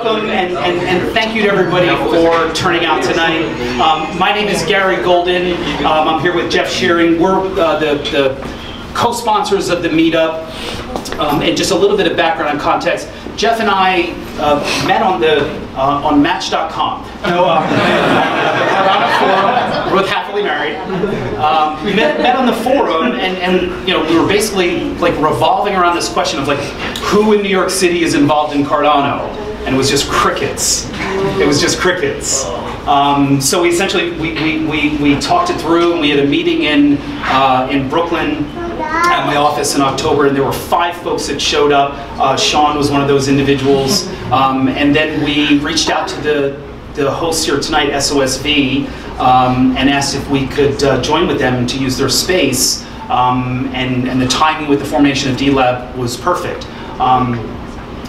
welcome and thank you to everybody for turning out tonight. My name is Gary Golden. I'm here with Jeff Shearing. We're the co-sponsors of the meetup. And just a little bit of background and context. Jeff and I met on Match.com. We're both happily married. We met on the forum, and you know, we were basically like revolving around this question of like, who in New York City is involved in Cardano? And it was just crickets. It was just crickets. So we essentially we talked it through, and we had a meeting in Brooklyn at my office in October, and there were 5 folks that showed up. Sean was one of those individuals, and then we reached out to the hosts here tonight, SOSV, and asked if we could join with them to use their space, and the timing with the formation of dLab was perfect.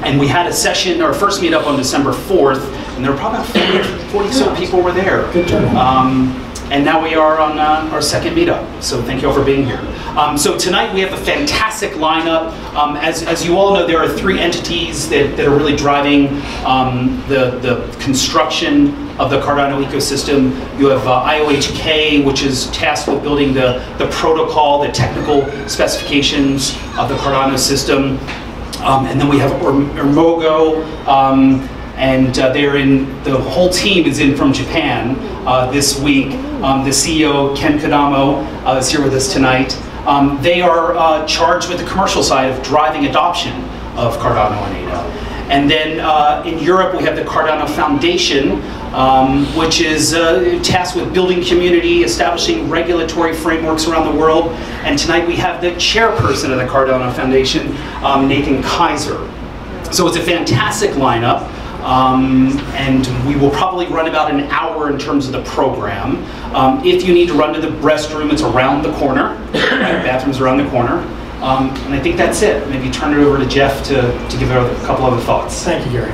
And we had a session, our first meetup on December 4th, and there were probably about 40 so people were there. Good turnout. And now we are on our second meetup, so thank you all for being here. So tonight we have a fantastic lineup. As you all know, there are 3 entities that are really driving the construction of the Cardano ecosystem. You have IOHK, which is tasked with building the protocol, the technical specifications of the Cardano system. And then we have Emurgo, and the whole team is in from Japan this week. The CEO, Ken Kodamo, is here with us tonight. They are charged with the commercial side of driving adoption of Cardano and ADA. And then in Europe, we have the Cardano Foundation, which is tasked with building community, establishing regulatory frameworks around the world. And tonight we have the chairperson of the Cardano Foundation, Nathan Kaiser. So it's a fantastic lineup. And we will probably run about an hour in terms of the program. If you need to run to the restroom, it's around the corner. Bathroom's around the corner. And I think that's it. Maybe turn it over to Jeff to give a couple other thoughts. Thank you, Gary.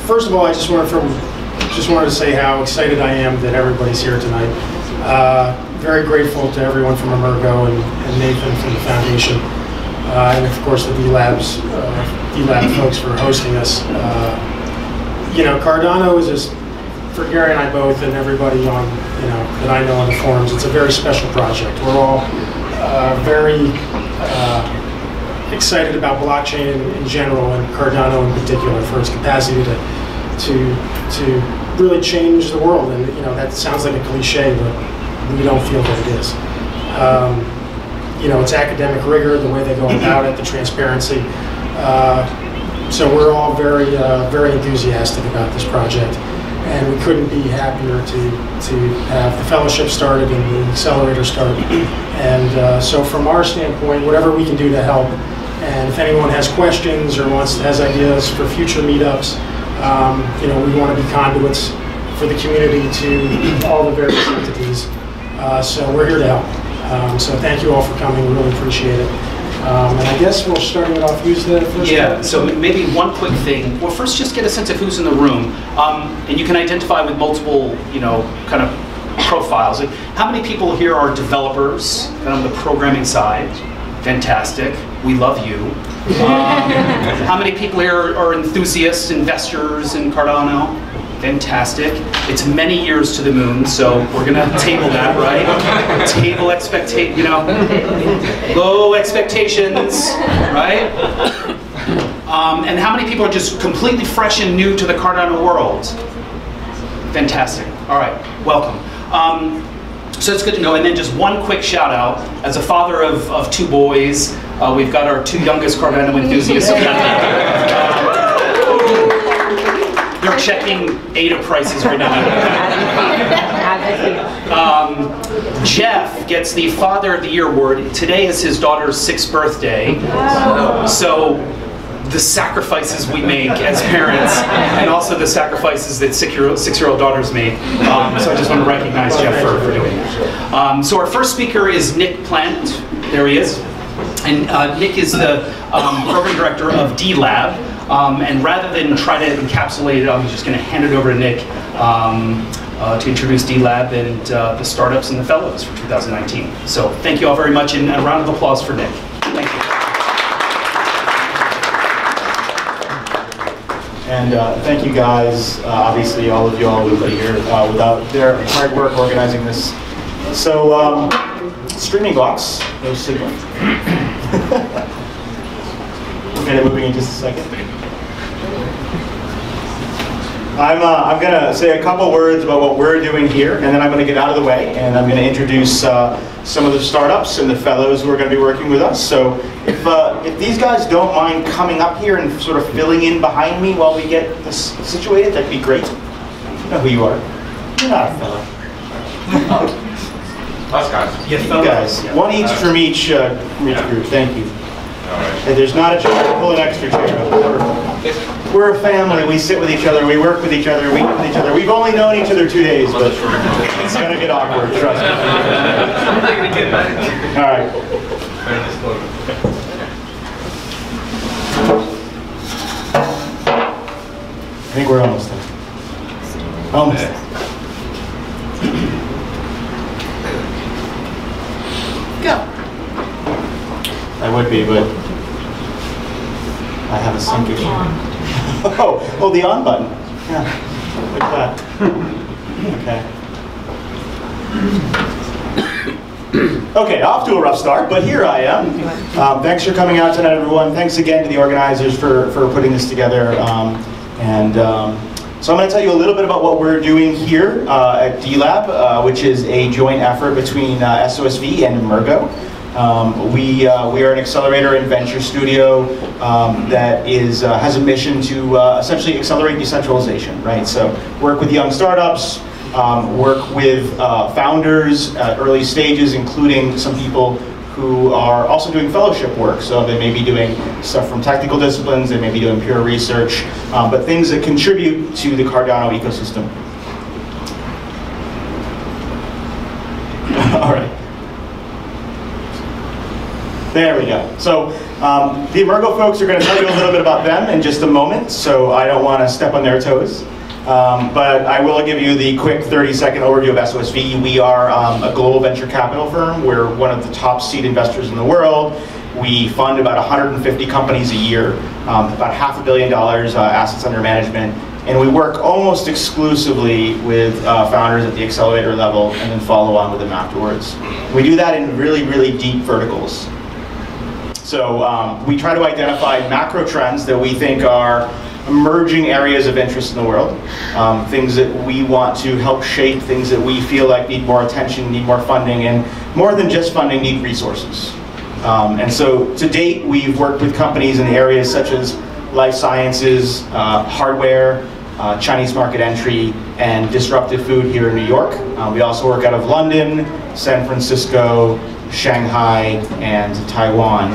First of all, I just wanted to say how excited I am that everybody's here tonight. Very grateful to everyone from Emurgo and Nathan from the foundation. And of course the dLab folks for hosting us. You know, Cardano is just, for Gary and I both, and everybody on, you know, that I know on the forums, it's a very special project. We're all very excited about blockchain in general, and Cardano in particular, for its capacity to really change the world. And you know, that sounds like a cliche, but we don't feel that it is. You know, it's academic rigor, the way they go about it, the transparency. So we're all very, very enthusiastic about this project, and we couldn't be happier to have the fellowship started and the accelerator started. And so from our standpoint, whatever we can do to help, and if anyone has questions or has ideas for future meetups, you know, we want to be conduits for the community to all the various entities. So we're here to help. So thank you all for coming, we really appreciate it. And I guess we'll start it off, who's the first? Yeah, so maybe one quick thing. Well, first just get a sense of who's in the room. And you can identify with multiple, you know, kind of profiles. Like, how many people here are developers, kind of on the programming side? Fantastic, we love you. How many people here are enthusiasts, investors in Cardano? Fantastic. It's many years to the moon, so we're gonna table that, right? Table expectation, you know, low expectations, right? And how many people are just completely fresh and new to the Cardano world? Fantastic. All right, welcome. So it's good to know. And then just one quick shout out. As a father of 2 boys, we've got our 2 youngest Cardano enthusiasts. They're checking ADA prices right now. Jeff gets the Father of the Year award. Today is his daughter's 6th birthday. So the sacrifices we make as parents, and also the sacrifices that 6-year-old daughters make. So I just want to recognize Jeff for doing that. So our first speaker is Nick Plante. There he is. And Nick is the program director of dLab. And rather than try to encapsulate it, I'm just going to hand it over to Nick to introduce dLab and the startups and the fellows for 2019. So thank you all very much, and a round of applause for Nick. Thank you. And thank you guys, obviously all of you all would be here without their hard work organizing this. So, streaming box, no signal. We'll get it moving in just a second. I'm going to say a couple words about what we're doing here, and then I'm going to get out of the way, and I'm going to introduce some of the startups and the fellows who are going to be working with us. So if these guys don't mind coming up here and sort of filling in behind me while we get this situated, that'd be great. You know who you are. You're not a fellow. Us guys. You guys. One each from each group. Thank you. All right. If there's not a chair, pull an extra chair. We're a family. We sit with each other. We work with each other. We eat with each other. We've only known each other 2 days, but it's going to get awkward, trust me. All right. I think we're almost there. Almost there. Go. I would be, but I have a sync issue. Oh, the on button. Yeah, like that. Okay. Okay, off to a rough start, but here I am. Thanks for coming out tonight, everyone. Thanks again to the organizers for putting this together. So I'm going to tell you a little bit about what we're doing here at dLab, which is a joint effort between SOSV and Emurgo. We are an accelerator and venture studio that has a mission to essentially accelerate decentralization, right? So work with young startups, work with founders at early stages, including some people who are also doing fellowship work. So they may be doing stuff from technical disciplines, they may be doing pure research, but things that contribute to the Cardano ecosystem. All right. There we go. So the Emurgo folks are going to tell you a little bit about them in just a moment, so I don't want to step on their toes. But I will give you the quick 30-second overview of SOSV. We are a global venture capital firm. We're one of the top seed investors in the world. We fund about 150 companies a year, about $500 million assets under management. And we work almost exclusively with founders at the accelerator level and then follow on with them afterwards. We do that in really, really deep verticals. So we try to identify macro trends that we think are emerging areas of interest in the world, things that we want to help shape, things that we feel like need more attention, need more funding, and more than just funding, need resources. And so to date, we've worked with companies in areas such as life sciences, hardware, Chinese market entry, and disruptive food here in New York. We also work out of London, San Francisco, Shanghai, and Taiwan,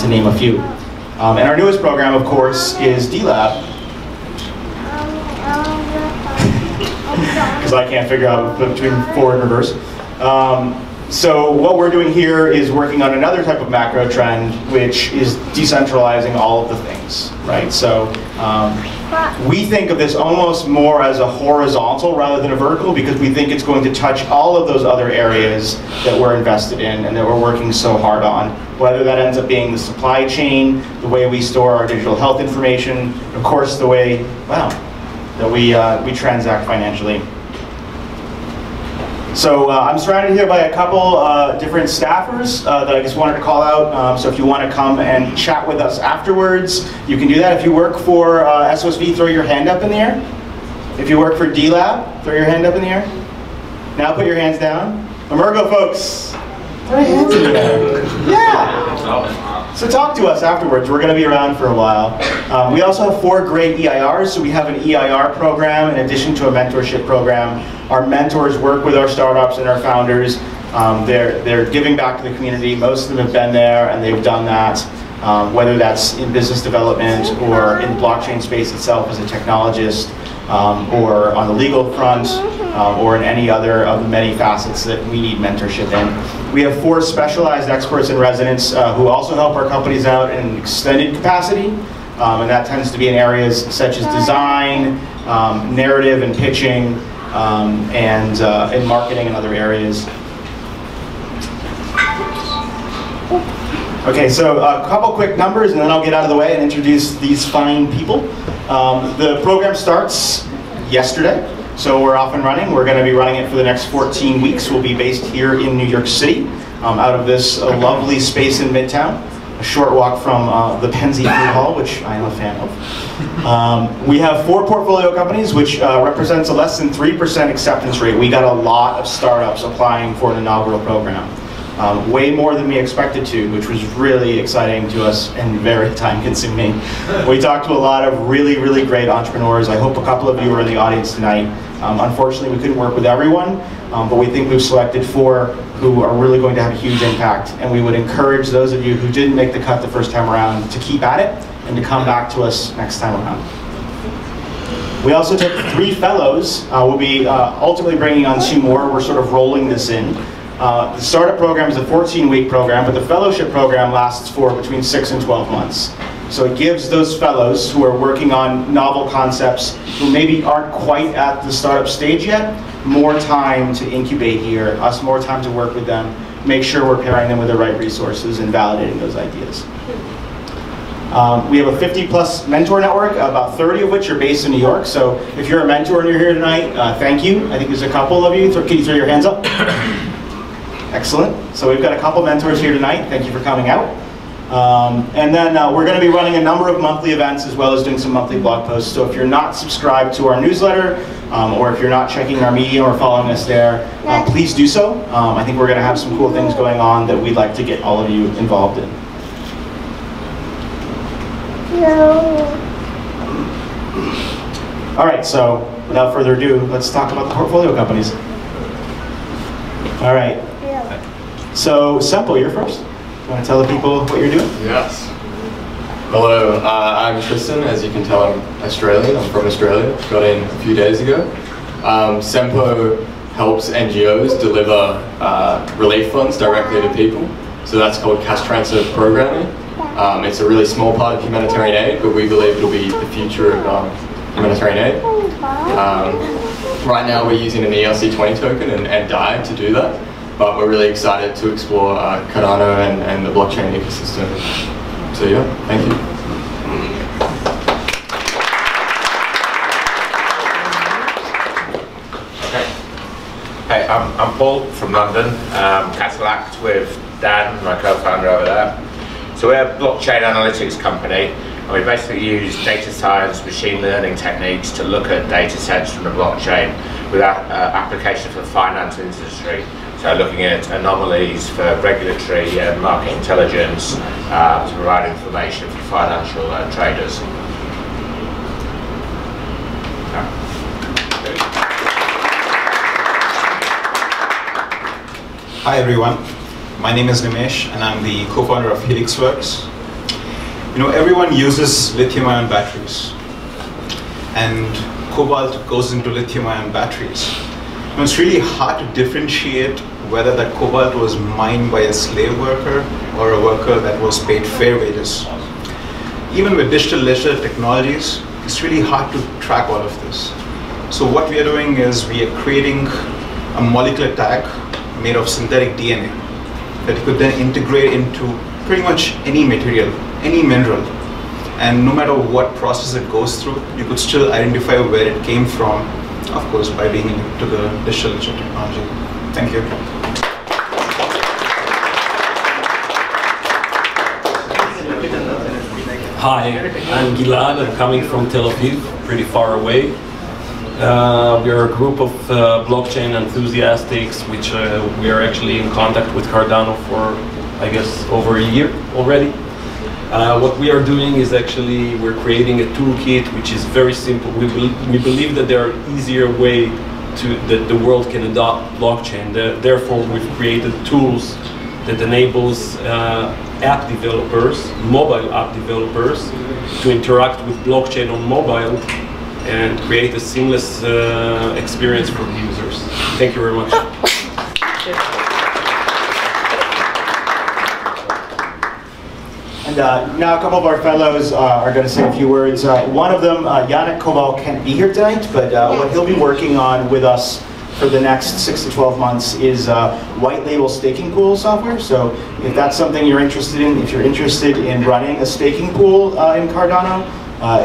to name a few. And our newest program, of course, is dLab. Because I can't figure out between forward and reverse. So what we're doing here is working on another type of macro trend, which is decentralizing all of the things, right? So we think of this almost more as a horizontal rather than a vertical, because we think it's going to touch all of those other areas that we're invested in and that we're working so hard on. Whether that ends up being the supply chain, the way we store our digital health information, of course the way, that we transact financially. So I'm surrounded here by a couple different staffers that I just wanted to call out. So if you want to come and chat with us afterwards, you can do that. If you work for SOSV, throw your hand up in the air. If you work for dLab, throw your hand up in the air. Now put your hands down. Emurgo folks, throw your hands in the air. Yeah. So talk to us afterwards. We're going to be around for a while. We also have 4 great EIRs. So we have an EIR program in addition to a mentorship program. Our mentors work with our startups and our founders. They're giving back to the community. Most of them have been there and they've done that, whether that's in business development or in the blockchain space itself as a technologist, or on the legal front, or in any other of the many facets that we need mentorship in. We have 4 specialized experts in residence who also help our companies out in an extended capacity, and that tends to be in areas such as design, narrative and pitching, and in marketing and other areas. Okay, so a couple quick numbers and then I'll get out of the way and introduce these fine people. The program starts yesterday, so we're off and running. We're going to be running it for the next 14 weeks. We'll be based here in New York City, out of this lovely space in Midtown, a short walk from the Penzi Food Hall, which I am a fan of. We have 4 portfolio companies, which represents a less than 3% acceptance rate. We got a lot of startups applying for an inaugural program. Way more than we expected to, which was really exciting to us and very time-consuming. We talked to a lot of really, really great entrepreneurs. I hope a couple of you are in the audience tonight. Unfortunately, we couldn't work with everyone, but we think we've selected 4 who are really going to have a huge impact, and we would encourage those of you who didn't make the cut the first time around to keep at it and to come back to us next time around. We also took 3 fellows. We'll be ultimately bringing on 2 more. We're sort of rolling this in. The startup program is a 14-week program, but the fellowship program lasts for between 6 and 12 months. So it gives those fellows who are working on novel concepts, who maybe aren't quite at the startup stage yet, more time to incubate here, us more time to work with them, make sure we're pairing them with the right resources and validating those ideas. We have a 50-plus mentor network, about 30 of which are based in New York. So if you're a mentor and you're here tonight, thank you. I think there's a couple of you. Can you throw your hands up? Excellent. So we've got a couple mentors here tonight. Thank you for coming out. And then we're going to be running a number of monthly events as well as doing some monthly blog posts. So if you're not subscribed to our newsletter, or if you're not checking our media or following us there, please do so. I think we're going to have some cool things going on that we'd like to get all of you involved in. All right, so without further ado, let's talk about the portfolio companies. All right. So, Sempo, you're first. You want to tell the people what you're doing? Yes. Hello, I'm Tristan. As you can tell, I'm Australian. I'm from Australia. Got in a few days ago. Sempo helps NGOs deliver relief funds directly to people. So that's called cash transfer programming. It's a really small part of humanitarian aid, but we believe it'll be the future of humanitarian aid. Right now we're using an ERC20 token and DAI to do that. But we're really excited to explore Cardano and the blockchain ecosystem. So yeah, thank you. Okay. Hey, I'm Paul from London. Catalact with Dan, my co-founder over there. So we're a blockchain analytics company, and we basically use data science, machine learning techniques to look at data sets from the blockchain with application for the finance industry. So looking at anomalies for regulatory and market intelligence to provide information for financial traders. Hi everyone, my name is Nimesh and I'm the co-founder of HelixWorks. You know, everyone uses lithium-ion batteries and cobalt goes into lithium-ion batteries. You know, it's really hard to differentiate whether that cobalt was mined by a slave worker or a worker that was paid fair wages. Even with digital ledger technologies, it's really hard to track all of this. So what we are doing is we are creating a molecular tag made of synthetic DNA that you could then integrate into pretty much any material, any mineral. And no matter what process it goes through, you could still identify where it came from, of course, by being into the digital ledger technology. Thank you. Hi, I'm Gilad. I'm coming from Tel Aviv, pretty far away. We are a group of blockchain enthusiasts, which we are actually in contact with Cardano for, I guess, over a year already. What we are doing is actually we're creating a toolkit which is very simple. We believe that there are easier ways that the world can adopt blockchain. Therefore, we've created tools that enables app developers, mobile app developers, to interact with blockchain on mobile and create a seamless experience for the users. Thank you very much. And now a couple of our fellows are going to say a few words. One of them, Yannick Koval, can't be here tonight, but what he'll be working on with us for the next 6 to 12 months is white label staking pool software. So if that's something you're interested in, if you're interested in running a staking pool in Cardano,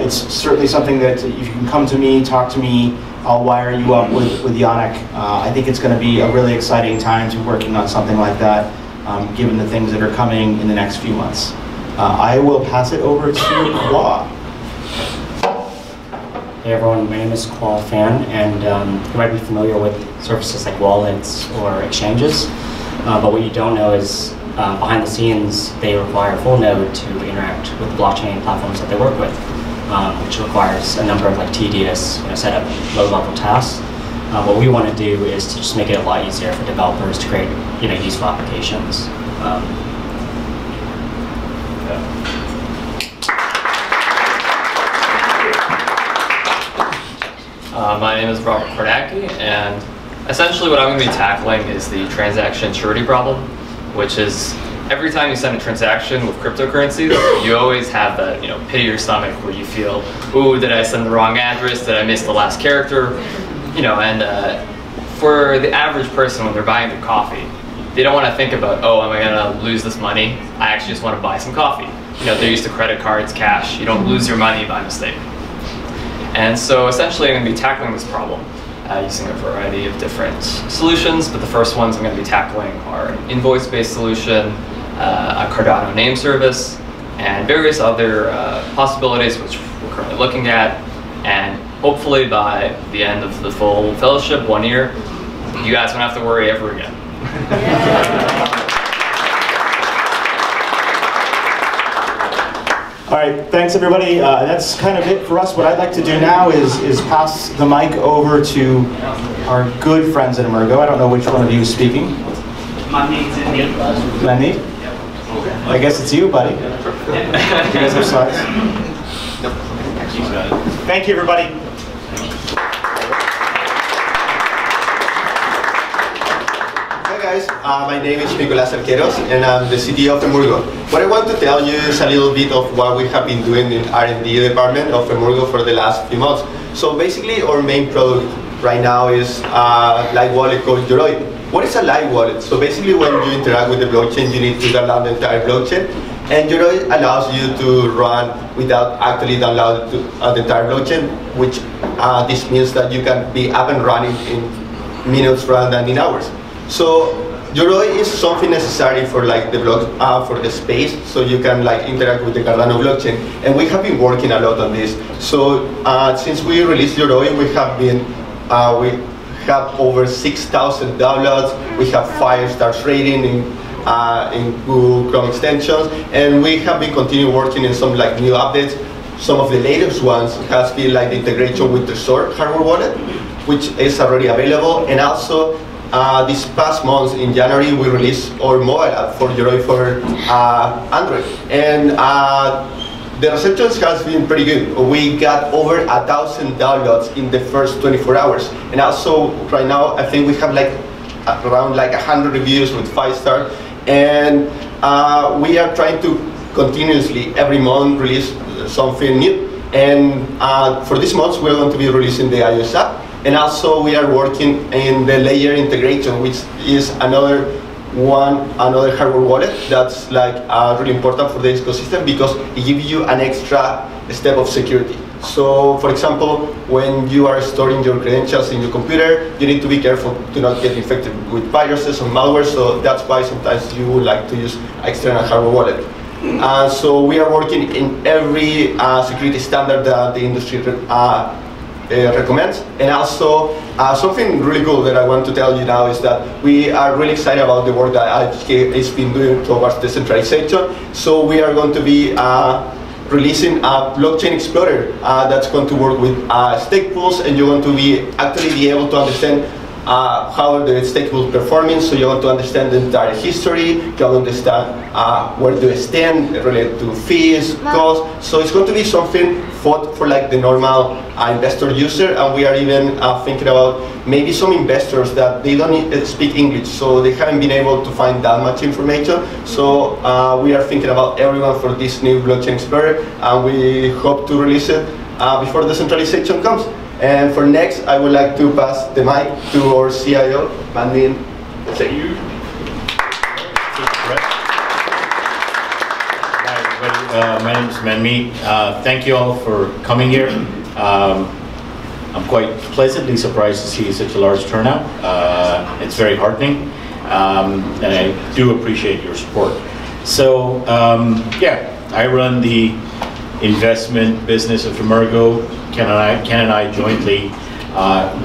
it's certainly something that if you can come to me, talk to me, I'll wire you up with Yannick. I think it's going to be a really exciting time to be working on something like that, given the things that are coming in the next few months. I will pass it over to Kwa. Hey everyone, my name is Kwa Fan, and you might be familiar with services like wallets or exchanges, but what you don't know is behind the scenes they require full node to interact with the blockchain platforms that they work with, which requires a number of tedious setup low-level tasks. What we want to do is to just make it a lot easier for developers to create useful applications. My name is Robert Kornacki, and essentially what I'm going to be tackling is the transaction surety problem, which is every time you send a transaction with cryptocurrencies, you always have that pit of your stomach where you feel, ooh, did I send the wrong address? Did I miss the last character? And for the average person when they're buying their coffee, they don't want to think about, oh, am I going to lose this money? I actually just want to buy some coffee. They're used to credit cards, cash. You don't lose your money by mistake. And so essentially I'm going to be tackling this problem using a variety of different solutions, but the first ones I'm going to be tackling are an invoice-based solution, a Cardano name service, and various other possibilities which we're currently looking at. And hopefully by the end of the full fellowship, 1 year, you guys won't have to worry ever again. All right, thanks everybody. That's kind of it for us. What I'd like to do now is pass the mic over to our good friends at Emurgo. I don't know which one of you is speaking. Manmeet Singh. Manmeet? I guess it's you, buddy. You guys have slides? Thank you, everybody. Guys, my name is Nicolas Arqueros and I'm the CTO of Emurgo. What I want to tell you is a little bit of what we have been doing in R&D department of Emurgo for the last few months. So basically our main product right now is a live wallet called Yoroi. What is a live wallet? So basically when you interact with the blockchain, you need to download the entire blockchain, and Yoroi allows you to run without actually downloading the entire blockchain, which this means that you can be up and running in minutes rather than in hours. So Yoroi is something necessary for the block for the space, so you can interact with the Cardano blockchain. And we have been working a lot on this. So since we released Yoroi, we have over 6,000 downloads. We have 5-star rating in Google Chrome extensions, and we have been continuing working in some new updates. Some of the latest ones has been the integration with the Trezor hardware wallet, which is already available, and also. This past month, in January, we released our mobile app for Yoroi for Android. And the reception has been pretty good. We got over 1,000 downloads in the first 24 hours. And also, right now, I think we have around 100 reviews with 5-star. And we are trying to continuously, every month, release something new. And for this month, we're going to be releasing the iOS app. And also we are working in the layer integration, which is another hardware wallet that's really important for the ecosystem because it gives you an extra step of security. So for example, when you are storing your credentials in your computer, you need to be careful to not get infected with viruses or malware, so that's why sometimes you would like to use external hardware wallet. So we are working in every security standard that the industry recommends. And also something really cool that I want to tell you now is that we are really excited about the work that IHK has been doing towards decentralization. So we are going to be releasing a blockchain explorer that's going to work with stake pools, and you're going to be able to understand how the stake pool is performing, so you want to understand the entire history, you want to understand where do you stand related to fees, costs. So it's going to be something for the normal investor user, and we are even thinking about maybe some investors that they don't speak English, so they haven't been able to find that much information. So we are thinking about everyone for this new blockchain explorer, and we hope to release it before decentralization comes. And for next, I would like to pass the mic to our CIO, Manmeet Singh. Hi everybody, my name is Manmeet. Thank you all for coming here. I'm quite pleasantly surprised to see such a large turnout. It's very heartening, and I do appreciate your support. So, yeah, I run the investment business of Emurgo. Ken and I jointly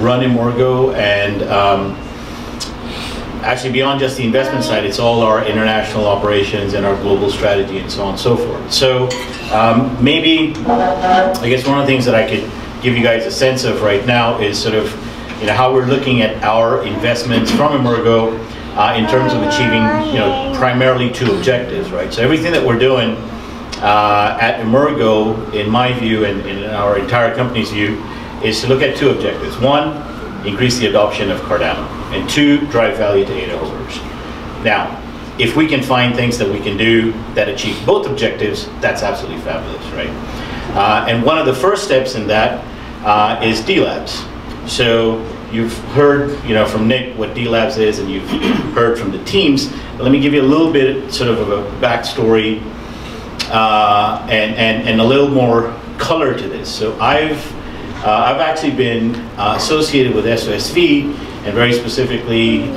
run Emurgo, and actually beyond just the investment side, it's all our international operations and our global strategy and so on and so forth. So maybe, I guess one of the things that I could give you guys a sense of right now is sort of, you know, how we're looking at our investments from Emurgo in terms of achieving, you know, primarily two objectives, right? So everything that we're doing at Emurgo, in my view and in our entire company's view, is to look at two objectives. One, increase the adoption of Cardano, and two, drive value to ADA holders. Now, if we can find things that we can do that achieve both objectives, that's absolutely fabulous, right? And one of the first steps in that is dLabs. So you've heard, you know, from Nick what dLabs is, and you've heard from the teams. But let me give you a little bit sort of a backstory and a little more color to this. So I've actually been associated with SOSV, and very specifically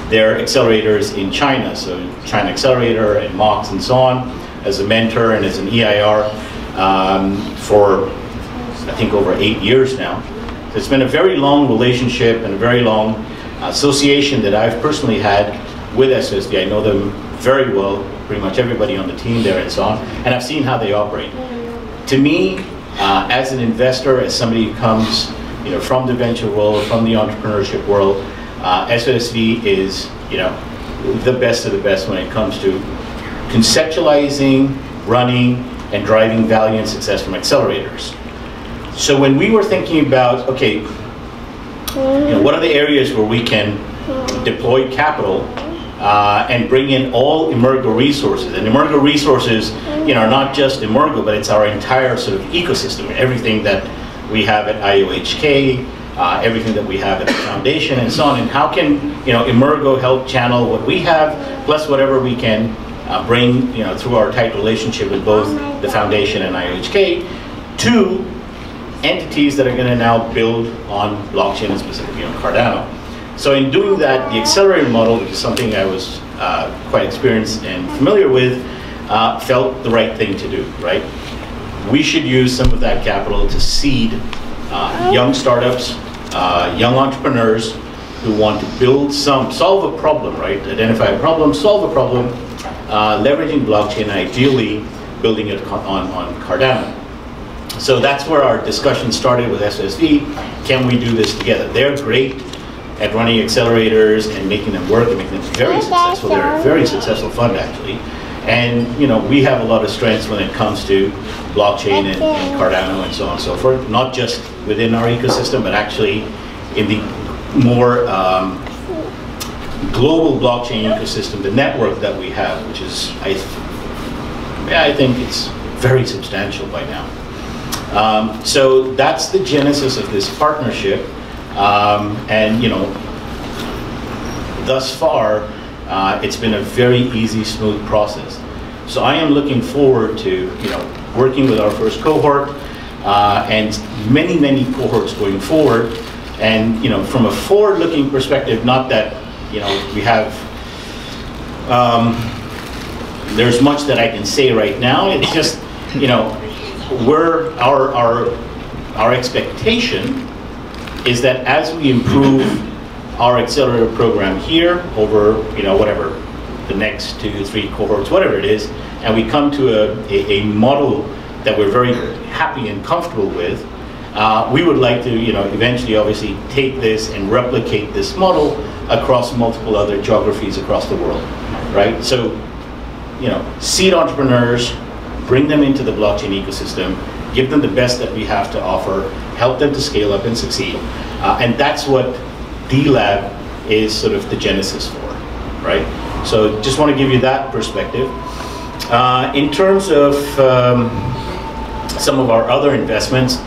their accelerators in China. So China Accelerator and MOX and so on, as a mentor and as an EIR for I think over 8 years now. So it's been a very long relationship and a very long association that I've personally had with SOSV. I know them very well, pretty much everybody on the team there and so on, and I've seen how they operate. To me, as an investor, as somebody who comes, you know, from the venture world, from the entrepreneurship world, SOSV is, you know, the best of the best when it comes to conceptualizing, running, and driving value and success from accelerators. So when we were thinking about, okay, you know, what are the areas where we can deploy capital and bring in all Emurgo resources, and Emurgo resources, you know, are not just Emurgo, but it's our entire sort of ecosystem, everything that we have at IOHK, everything that we have at the foundation, and so on. And how can, you know, Emurgo help channel what we have, plus whatever we can bring, you know, through our tight relationship with both the foundation and IOHK, to entities that are going to now build on blockchain and specifically on Cardano. So in doing that, the accelerator model, which is something I was quite experienced and familiar with, felt the right thing to do, right? We should use some of that capital to seed young startups, young entrepreneurs who want to build solve a problem, right? Identify a problem, solve a problem, leveraging blockchain, ideally building it on Cardano. So that's where our discussion started with SOSV. Can we do this together? They're great at running accelerators and making them work and making them very successful. They're a very successful fund, actually. And, you know, we have a lot of strengths when it comes to blockchain and Cardano and so on and so forth, not just within our ecosystem, but actually in the more global blockchain ecosystem, the network that we have, which is, I think it's very substantial by now. So that's the genesis of this partnership, and, you know, thus far it's been a very easy, smooth process. So I am looking forward to, you know, working with our first cohort and many, many cohorts going forward. And, you know, from a forward-looking perspective, not that, you know, we have there's much that I can say right now. It's just, you know, our expectation is that as we improve our accelerator program here over, you know, whatever, the next 2, 3 cohorts, whatever it is, and we come to a model that we're very happy and comfortable with, we would like to, you know, eventually obviously take this and replicate this model across multiple other geographies across the world, right? So, you know, seed entrepreneurs, bring them into the blockchain ecosystem, give them the best that we have to offer, help them to scale up and succeed. And that's what dLab is sort of the genesis for, right? So just want to give you that perspective. In terms of some of our other investments,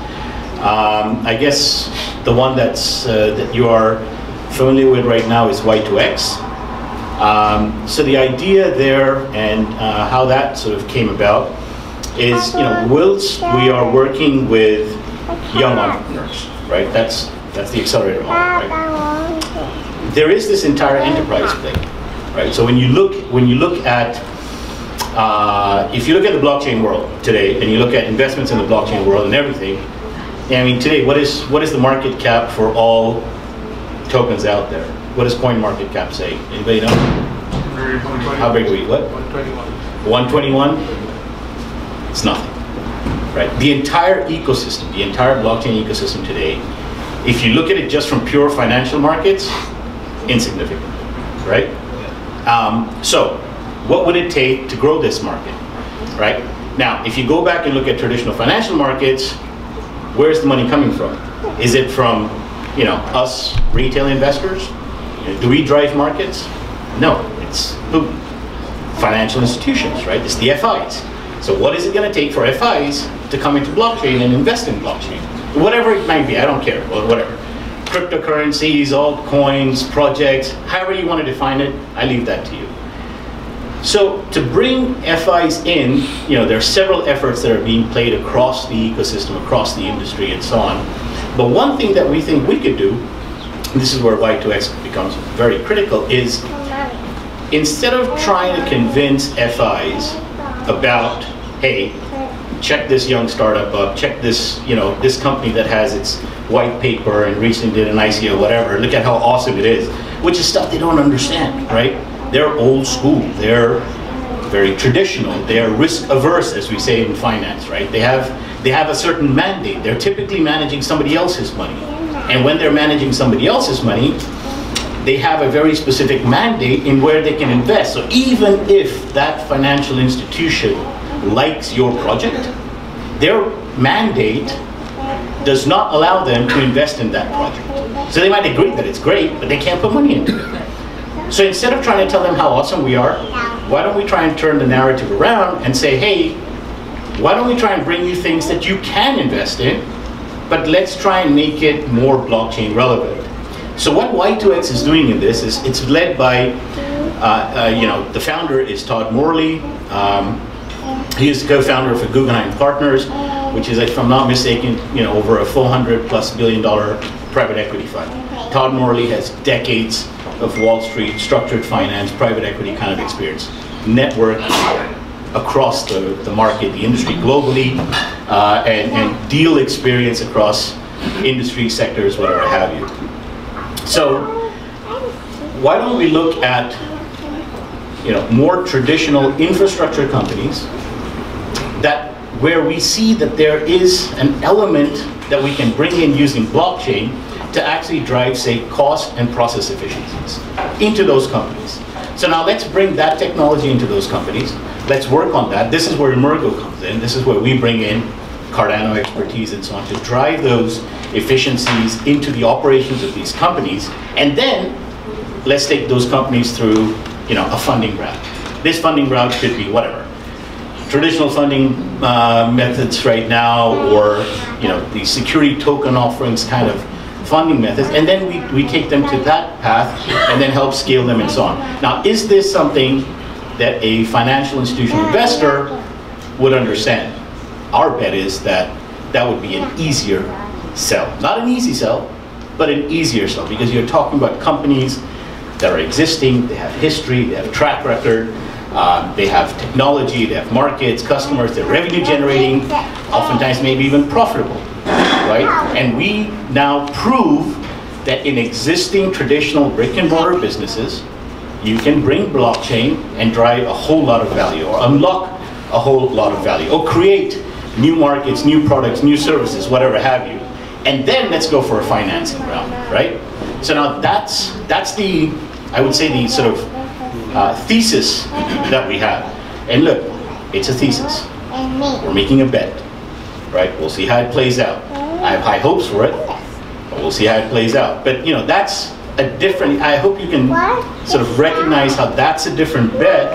I guess the one that's that you are familiar with right now is Y2X. So the idea there and how that sort of came about is, whilst we are working with young entrepreneurs, right? That's the accelerator model, right? There is this entire enterprise play, right? So when you look at if you look at the blockchain world today, and you look at investments in the blockchain world and everything, I mean, today, what is the market cap for all tokens out there? What does coin market cap say? Anybody know? How big are we? What? 121. 121? It's nothing, right? The entire ecosystem, the entire blockchain ecosystem today, if you look at it just from pure financial markets, insignificant, right? So, what would it take to grow this market, right? Now, if you go back and look at traditional financial markets, where's the money coming from? Is it from, us retail investors? Do we drive markets? No, it's who? Financial institutions, right? It's the FIs. So what is it going to take for FIs to come into blockchain and invest in blockchain? Whatever it might be, I don't care, or whatever. Cryptocurrencies, altcoins, projects, however you want to define it, I leave that to you. So to bring FIs in, there are several efforts that are being played across the ecosystem, across the industry, and so on. But one thing that we think we could do, and this is where Y2X becomes very critical, is instead of trying to convince FIs about, hey, check this young startup up, check this, this company that has its white paper and recently did an ICO, whatever, look at how awesome it is, which is stuff they don't understand, right? They're old school, they're very traditional, they're risk averse, as we say in finance, right? They have a certain mandate. They're typically managing somebody else's money. And when they're managing somebody else's money, they have a very specific mandate in where they can invest. So even if that financial institution likes your project, their mandate does not allow them to invest in that project. So they might agree that it's great, but they can't put money into it. So instead of trying to tell them how awesome we are, why don't we try and turn the narrative around and say, hey, why don't we try and bring you things that you can invest in, but let's try and make it more blockchain relevant. So what Y2X is doing in this is it's led by, the founder is Todd Morley. He is the co-founder of Guggenheim Partners, which is, if I'm not mistaken, over a $400+ billion private equity fund. Todd Morley has decades of Wall Street, structured finance, private equity kind of experience, network across the market, the industry globally, and deal experience across industry sectors, whatever have you. So why don't we look at more traditional infrastructure companies where we see that there is an element that we can bring in using blockchain to actually drive, say, cost and process efficiencies into those companies. So now let's bring that technology into those companies. Let's work on that. This is where Emurgo comes in. This is where we bring in Cardano expertise and so on to drive those efficiencies into the operations of these companies. And then let's take those companies through a funding route. This funding route could be whatever. Traditional funding methods right now, or the security token offerings kind of funding methods, and then we take them to that path and then help scale them and so on. Now, is this something that a financial institution investor would understand? Our bet is that that would be an easier sell. Not an easy sell, but an easier sell, because you're talking about companies that are existing, they have history, they have a track record, they have technology, they have markets, customers, they're revenue generating, oftentimes maybe even profitable, right? And we now prove that in existing traditional brick and mortar businesses, you can bring blockchain and drive a whole lot of value, or unlock a whole lot of value, or create new markets, new products, new services, whatever have you. And then let's go for a financing round, right? So now that's the, I would say, the sort of thesis that we have. And look, it's a thesis. We're making a bet, right? We'll see how it plays out. I have high hopes for it, but we'll see how it plays out. But that's a different, I hope you can sort of recognize how that's a different bet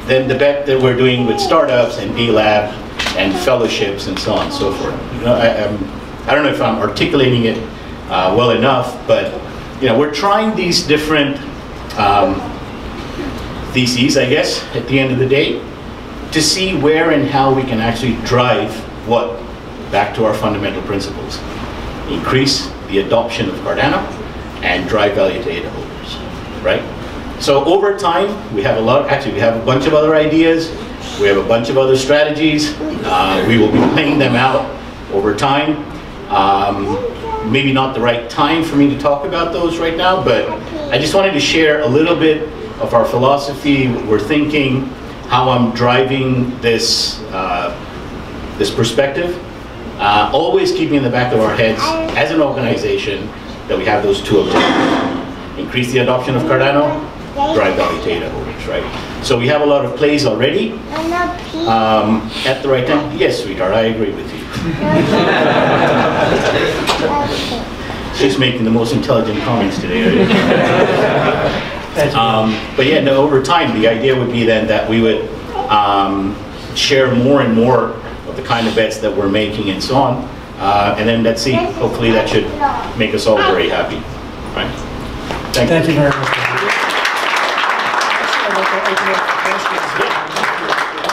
than the bet that we're doing with startups and dLab and fellowships and so on and so forth. I don't know if I'm articulating it well enough, but we're trying these different theses, I guess, at the end of the day, to see where and how we can actually drive what back to our fundamental principles. Increase the adoption of Cardano and drive value to data holders, right? So over time, we have we have a bunch of other ideas. We have a bunch of other strategies. We will be playing them out over time. Maybe not the right time for me to talk about those right now, but I just wanted to share a little bit of our philosophy, what we're thinking, how I'm driving this, this perspective. Always keeping in the back of our heads, as an organization, that we have those two objectives. Increase the adoption of Cardano, drive value to data holders, right? So we have a lot of plays already. At the right time? Yes, sweetheart, I agree with you. She's making the most intelligent comments today. But yeah, no, over time, the idea would be then that we would share more and more of the kind of bets that we're making and so on. And then let's see, hopefully that should make us all very happy. Right? Thank you very much. If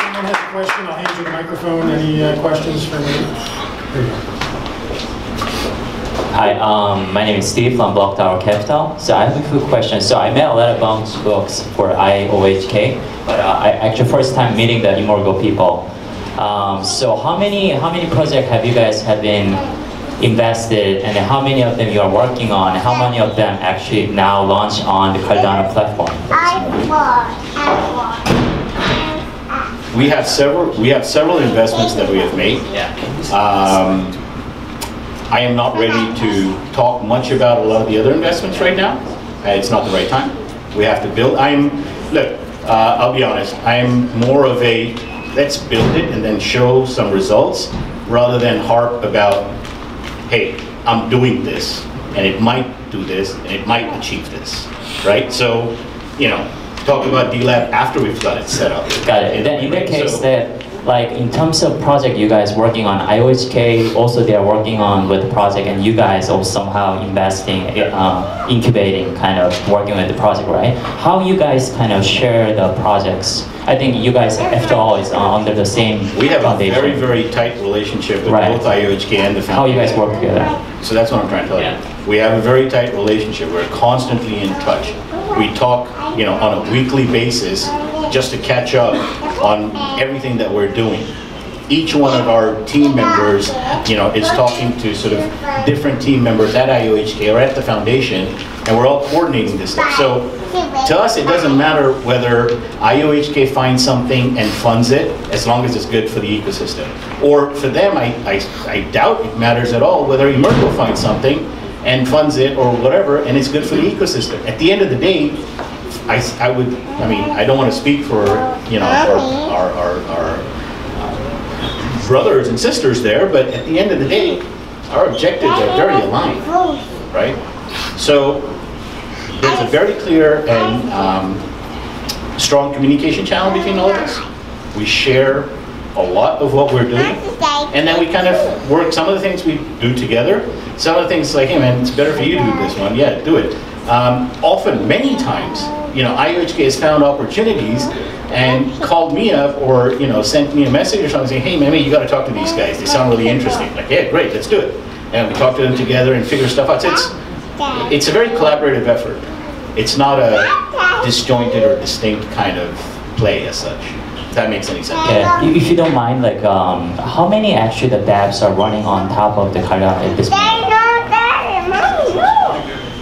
anyone has a question, I'll hand you the microphone. Any questions for me? Here you go. Hi, my name is Steve from Block Tower Capital. So I have a few questions. So I met a lot of bounce books for IOHK, but I actually first time meeting the Emurgo people. So how many projects have you guys been invested, and how many of them you are working on? How many of them actually now launch on the Cardano platform? We have several investments that we have made. I am not ready to talk much about a lot of the other investments right now. It's not the right time. We have to build. Look, I'll be honest. I'm more of a let's build it and then show some results, rather than harp about, hey, I'm doing this, and it might do this, and it might achieve this, right? So, talk about dLab after we've got it set up. Got it. Then in that case, like in terms of project you guys working on, IOHK also they are working on with the project, and you guys also somehow investing, incubating, kind of working with the project, right? How you guys kind of share the projects? I think you guys, after all, is under the same We have foundation. a very, very tight relationship with both IOHK and the foundation. How you guys work together? So that's what I'm trying to tell you. We have a very tight relationship. We're constantly in touch. We talk, on a weekly basis, just to catch up on everything that we're doing. Each one of our team members, is talking to sort of different team members at IOHK or at the foundation, and we're all coordinating this stuff. So to us, it doesn't matter whether IOHK finds something and funds it, as long as it's good for the ecosystem. Or for them, I doubt it matters at all whether Emurgo finds something and funds it or whatever, and it's good for the ecosystem. At the end of the day, I don't want to speak for our brothers and sisters there, but at the end of the day, our objectives are very aligned, right? So there's a very clear and strong communication channel between all of us. We share a lot of what we're doing, and then we kind of work some of the things we do together. Some of the things like, hey man, it's better for you to do this one. Yeah, do it. Often, many times, IOHK has found opportunities and called me up or sent me a message or something saying, hey man, you got to talk to these guys. They sound really interesting. Like, yeah, great, let's do it. And we talk to them together and figure stuff out. So it's a very collaborative effort. It's not a disjointed or distinct kind of play as such. If that makes any sense. Yeah, if you don't mind, like, how many actually the dApps are running on top of the Cardano at this point?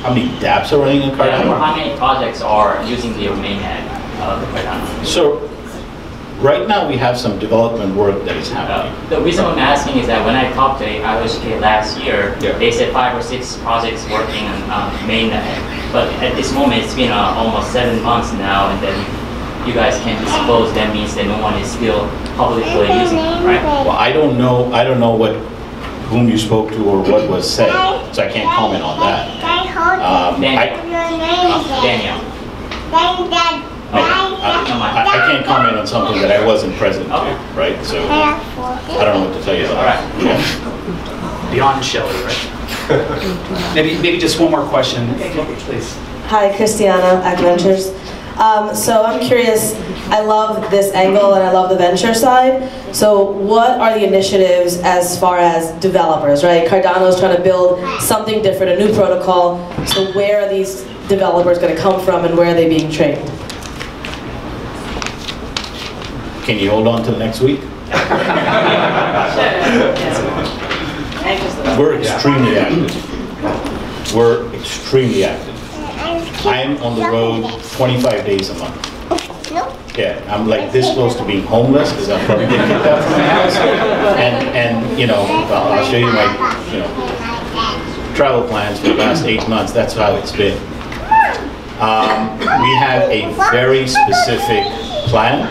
How many dApps are running on Cardano? Or how many projects are using the mainnet of the Cardano? So, right now we have some development work that is happening. The reason I'm asking is that when I talked to IOHK last year, they said 5 or 6 projects working on mainnet. But at this moment, it's been almost 7 months now, and then you guys can't disclose. That means that no one is still publicly using it, right? Well, I don't know whom you spoke to or what was said, so I can't comment on that. Daniel. I can't comment on something that I wasn't present to, right? So I don't know what to tell you about that. beyond Shelley, right? maybe just one more question, please. Hi, Christiana, Adventures. So I'm curious, I love this angle and I love the venture side. So what are the initiatives as far as developers, right? Cardano is trying to build something different, a new protocol. So where are these developers going to come from and where are they being trained? Can you hold on till next week? We're extremely active. We're extremely active. I'm on the road 25 days a month. Yeah, I'm like this close to being homeless because I'm probably getting kicked out from my house. And you know, I'll show you my, you know, travel plans for the last 8 months. That's how it's been. We have a very specific plan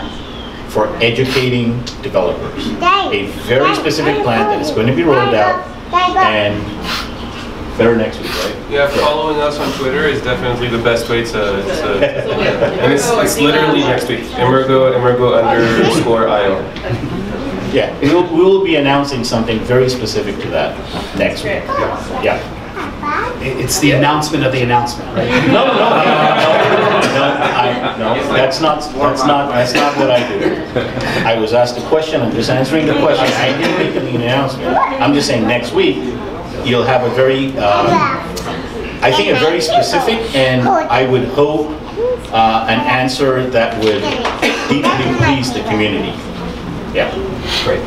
for educating developers. A very specific plan that is going to be rolled out, and better next week, right? Yeah, following us on Twitter is definitely the best way to and it's literally next week. Emurgo_IO. Yeah, we will be announcing something very specific to that next week. Yeah. It's the announcement of the announcement, right? No, that's not what I do. I was asked a question, I'm just answering the question. I didn't make an announcement. I'm just saying next week you'll have a very, I think a very specific and I would hope an answer that would deeply please the community. Yeah. Great.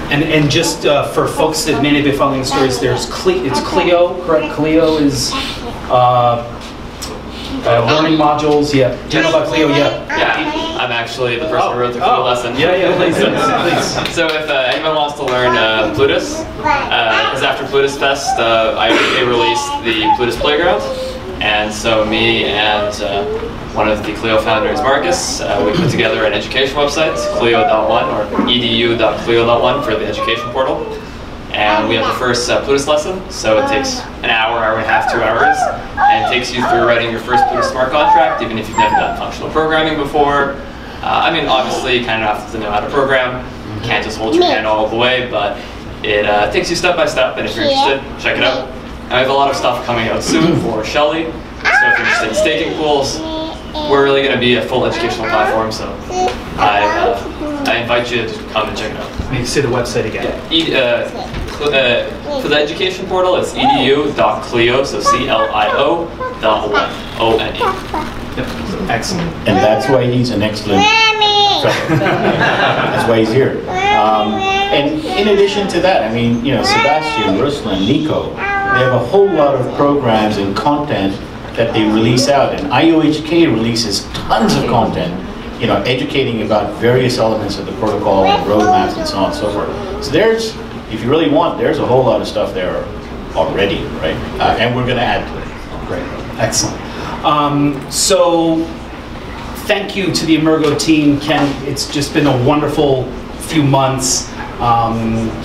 And just for folks that may not be following the stories, it's Clio, correct? Clio is learning modules. Yeah. Do you know about Clio? Yeah. Yeah. I'm actually the person who wrote the Clio lesson. Yeah. Please. So if anyone wants to learn Plutus, because after Plutus Fest, IOHK released the Plutus Playground, and so me and one of the Clio founders, Marcus, we put together an education website, Clio.1 or edu.clio.1 for the education portal. And we have the first Plutus lesson, so it takes an hour, hour and a half, 2 hours, and it takes you through writing your first Plutus smart contract, even if you've never done functional programming before. I mean, obviously, you kind of have to know how to program. You can't just hold your hand all the way, but it takes you step by step, and if you're interested, check it out. And we have a lot of stuff coming out soon for Shelley, so if you're interested in staking pools, we're really going to be a full educational platform, so I invite you to come and check it out. Maybe say the website again. Yeah, for the education portal, it's edu.clio, so CLIO.1, Yep. Excellent. And that's why he's an excellent fellow. That's why he's here. And in addition to that, I mean, you know, Sebastian, Ruslan, Nico, they have a whole lot of programs and content that they release out, and IOHK releases tons of content, you know, educating about various elements of the protocol and roadmaps and so on and so forth. So there's, if you really want, there's a whole lot of stuff there already, right? And we're going to add to it. Great, excellent. So thank you to the Emurgo team, Ken. It's just been a wonderful few months.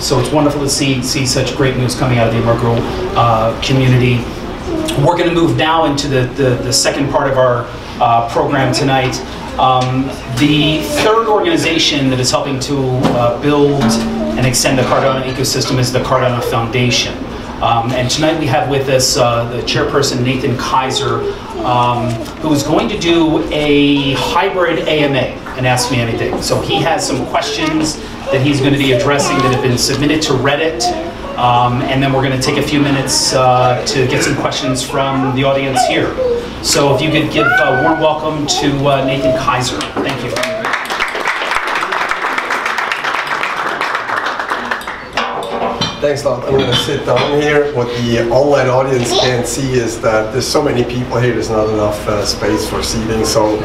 So it's wonderful to see such great news coming out of the Emurgo community. We're going to move now into the second part of our program tonight. The third organization that is helping to build and extend the Cardano ecosystem is the Cardano Foundation. And tonight we have with us the chairperson, Nathan Kaiser, who is going to do a hybrid AMA and Ask Me Anything. So he has some questions that he's going to be addressing that have been submitted to Reddit. And then we're going to take a few minutes to get some questions from the audience here. So if you could give a warm welcome to Nathan Kaiser. Thank you. Thanks a lot. I'm going to sit down here. What the online audience can't see is that there's so many people here, there's not enough space for seating. So,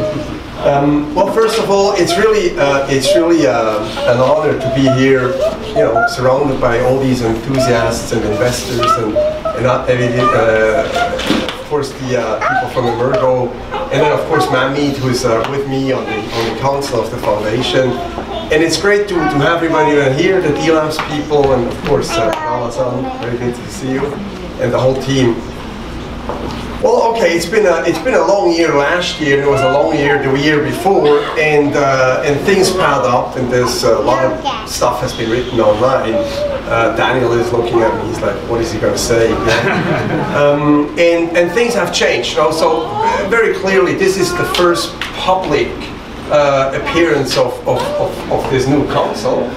well, first of all, it's really an honor to be here, you know, surrounded by all these enthusiasts and investors and of course the people from Emurgo, and then of course Manmeet, who is with me on the council of the foundation. And it's great to have everybody here, the dLab's people, and of course Nala-san, very good to see you, and the whole team. Well, okay, it's been a long year last year, and it was a long year the year before, and things piled up, and there's a lot of stuff has been written online. Daniel is looking at me, he's like, what is he going to say? And things have changed. So very clearly, this is the first public appearance of this new console.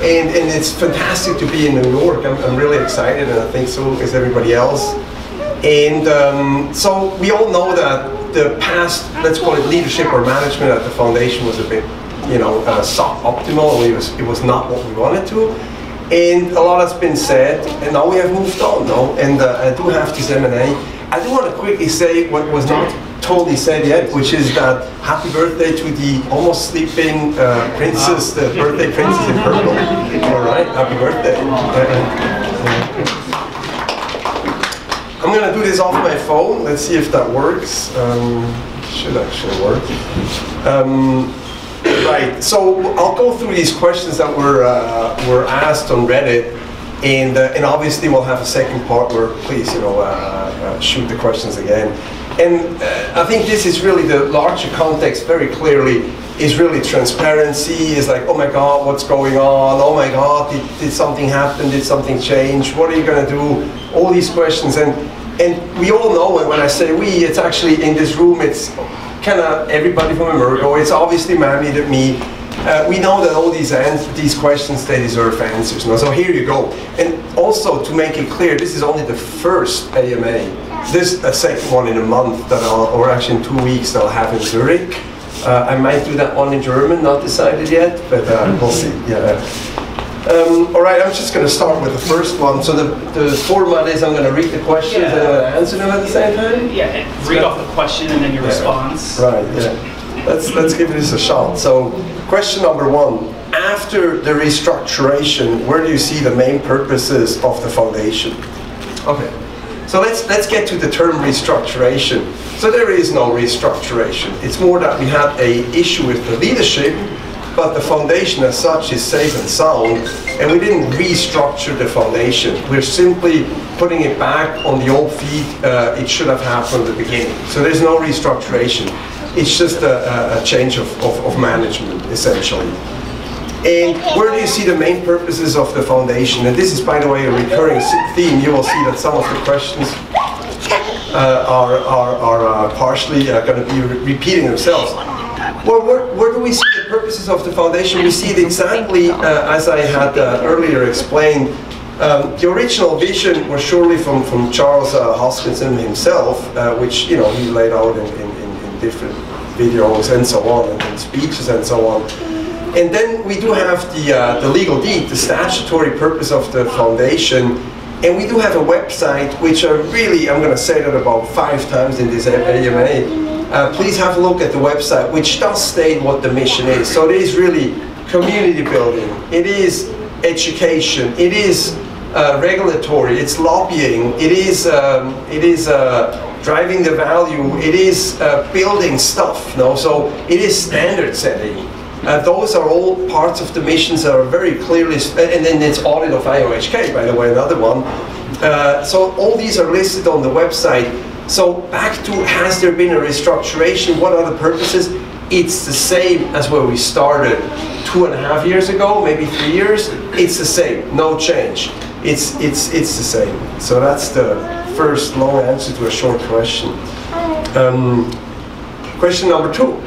And it's fantastic to be in New York. I'm really excited, and I think so is everybody else. And so we all know that the past, let's call it leadership or management at the foundation was a bit, suboptimal. It was not what we wanted to. And a lot has been said, and now we have moved on, no? And I do have this M&A. I do want to quickly say what was not totally said yet, which is that happy birthday to the almost sleeping princess, the birthday princess in purple. All right, happy birthday. I'm going to do this off my phone. Let's see if that works. Should actually work. Right, so I'll go through these questions that were asked on Reddit, and obviously we'll have a second part where please, shoot the questions again. And I think this is really the larger context very clearly is really transparency, is like, oh my God, what's going on? Oh my God, did something happen? Did something change? What are you going to do? All these questions, and we all know, and when I say we, it's actually in this room, it's kind of everybody from Emurgo, it's obviously Manmeet and me. We know that all these questions, they deserve answers. So here you go. And also to make it clear, this is only the first AMA. This a second one in a month that or actually in 2 weeks that I'll have in Zurich. I might do that one in German, not decided yet, but we'll see. Yeah. All right, I'm just going to start with the first one. So the format is I'm going to read the questions and answer them at the same time? Yeah, read off the question and then your response. Right, yeah. Let's give this a shot. So question number one, after the restructuration, where do you see the main purposes of the foundation? Okay, so let's get to the term restructuration. So there is no restructuration. It's more that we had a issue with the leadership, but the foundation as such is safe and sound, and we didn't restructure the foundation. We're simply putting it back on the old feet. It should have happened at the beginning. So there's no restructuration. It's just a change of management, essentially. And where do you see the main purposes of the foundation? And this is, by the way, a recurring theme. You will see that some of the questions are partially going to be repeating themselves. Well, where do we see the purposes of the foundation? We see it exactly as I had earlier explained. The original vision was surely from Charles Hoskinson himself, which he laid out in different videos and so on, and speeches and so on. And then we do have the legal deed, the statutory purpose of the foundation, and we do have a website, which I'm going to say that about 5 times in this AMA. Please have a look at the website, which does state what the mission is. So it is really community building, it is education, it is regulatory, it's lobbying, it is driving the value, it is building stuff. So it is standard setting. Those are all parts of the missions that are very clearly, and then it's audit of IOHK, by the way, another one. So all these are listed on the website. So back to, has there been a restructuration? What are the purposes? It's the same as where we started 2.5 years ago, maybe 3 years. It's the same, no change. It's the same. So that's the first long answer to a short question. Question number 2.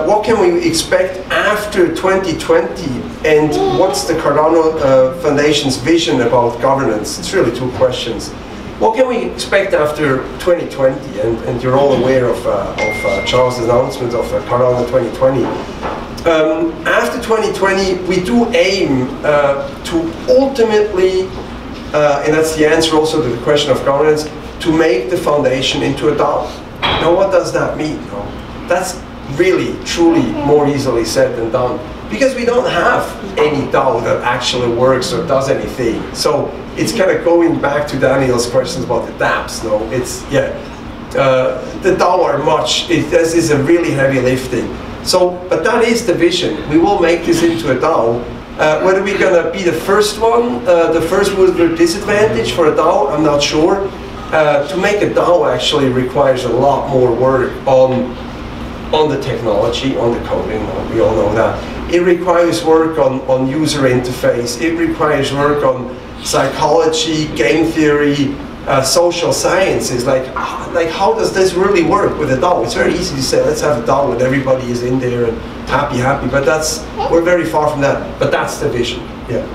What can we expect after 2020, and what's the Cardano Foundation's vision about governance? It's really 2 questions. What can we expect after 2020? And you're all aware of Charles' announcement of Cardano 2020. After 2020, we do aim to ultimately, and that's the answer also to the question of governance, to make the foundation into a DAO. Now, what does that mean? That's really, truly more easily said than done, because we don't have any DAO that actually works or does anything. So it's kind of going back to Daniel's questions about the dApps. The DAO are this is a really heavy lifting. So, but that is the vision. We will make this into a DAO. Whether we're going to be the first one, the first mover disadvantage for a DAO, I'm not sure. To make a DAO actually requires a lot more work on on the technology, on the coding, we all know that. It requires work on user interface. It requires work on psychology, game theory, social sciences. Like how does this really work with a DAO? It's very easy to say, let's have a DAO and everybody is in there and happy. But we're very far from that. But that's the vision. Yeah.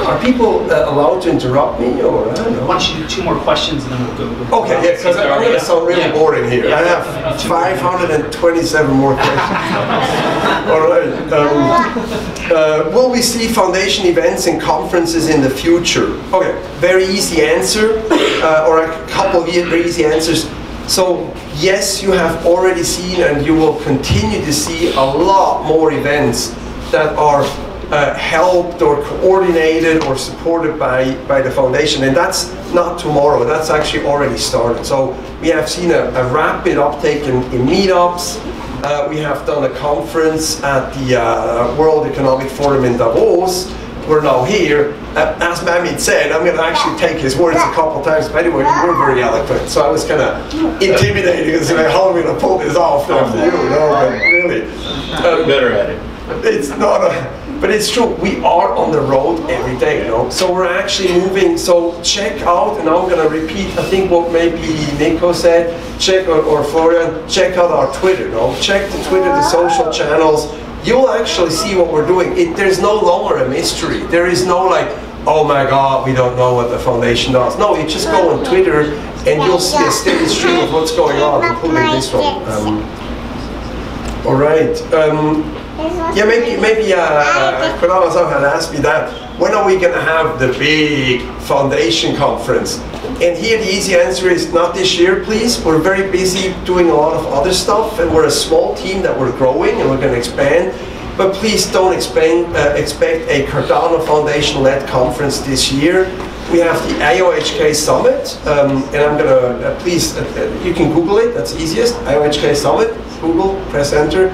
Are people allowed to interrupt me, or I don't know? Why don't you do 2 more questions and then we'll go. Okay, yeah, because I'm going to sound really boring here. I have 527 more questions. All right. Will we see foundation events and conferences in the future? Okay, very easy answer, or a couple of very easy answers. So yes, you have already seen, and you will continue to see a lot more events that are helped or coordinated or supported by the foundation, and that's not tomorrow, that's actually already started. So we have seen a rapid uptake in meetups. We have done a conference at the World Economic Forum in Davos. We're now here. As Manmeet said, I'm going to actually take his words a couple times. By the way, you were very eloquent, so I was kind of intimidated because how am I going to pull this off after you? No, but really. Better at it. It's not but it's true, we are on the road every day, you know. So we're actually moving, so check out, and I'm gonna repeat, I think what maybe Nico said, check out, or Florian, check out our Twitter, you know. Check the Twitter, the social channels. You'll actually see what we're doing. There's no longer a mystery. There is no like, oh my God, we don't know what the foundation does. No, you just go on Twitter and you'll see a steady stream of what's going on, including this one. All right. Yeah, maybe Cardano had asked me that. When are we going to have the big foundation conference? And here the easy answer is not this year, please. We're very busy doing a lot of other stuff, and we're a small team that we're growing and we're going to expand. But please don't expect a Cardano Foundation-led conference this year. We have the IOHK Summit, and I'm going to, please, you can Google it, that's easiest, IOHK Summit, Google, press enter.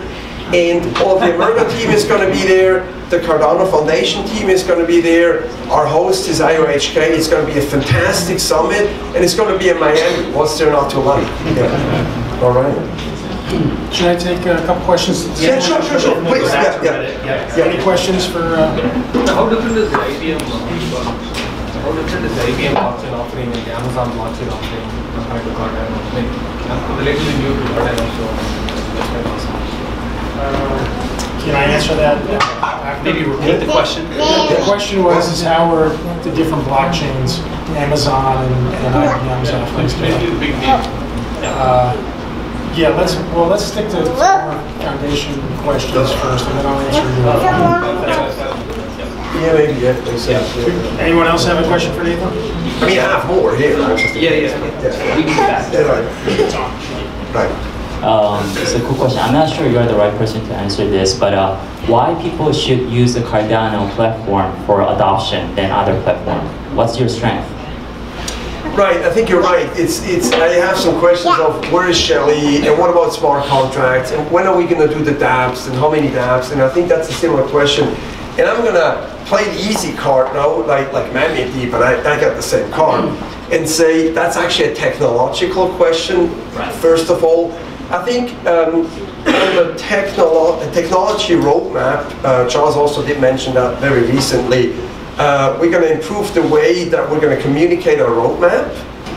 And all the Emurgo team is going to be there, the Cardano Foundation team is going to be there, our host is IOHK, it's going to be a fantastic summit, and it's going to be in Miami. What's there not to like? Yeah. All right. Should I take a couple questions? Yeah, sure. Please, yeah. Any questions for... How different is the IBM blockchain offering and the Amazon blockchain offering compared to Cardano? I mean, I'm relatively new to Cardano, so that's quite awesome. Can I answer that? Maybe repeat the question. The question was how are the different blockchains, Amazon and IBM's offerings today? Yeah, let's stick to foundation questions first, and then I'll answer your. Yeah, maybe. Anyone else have a question for Nathan? I mean, I have more here. Yeah. We need that. Right. It's a cool question. I'm not sure you're the right person to answer this, but why people should use the Cardano platform for adoption than other platforms? What's your strength? Right, I think you're right. I have some questions of where is Shelley, and what about smart contracts, and when are we going to do the dApps, and how many dApps, and I think that's a similar question. And I'm going to play the easy card now, like Manmeet did, but I got the same card, and say that's actually a technological question, first of all. I think on the technology roadmap, Charles also did mention that very recently, we're going to improve the way that we're going to communicate our roadmap,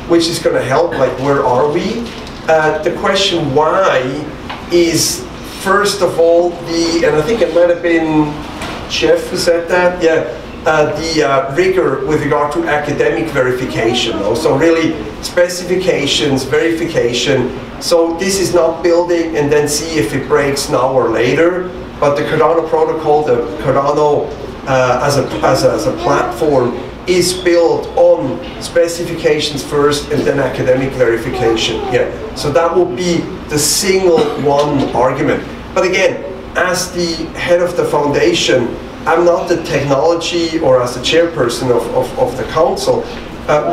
which is going to help, like, where are we? The question why is, first of all, and I think it might have been Geoff who said that, the rigor with regard to academic verification. So really, specifications, verification. So this is not building and then see if it breaks now or later, but the Cardano protocol, the Cardano as a platform is built on specifications first and then academic verification. So that will be the single one argument. But again, as the head of the foundation, I'm not the technology, or as the chairperson of the council,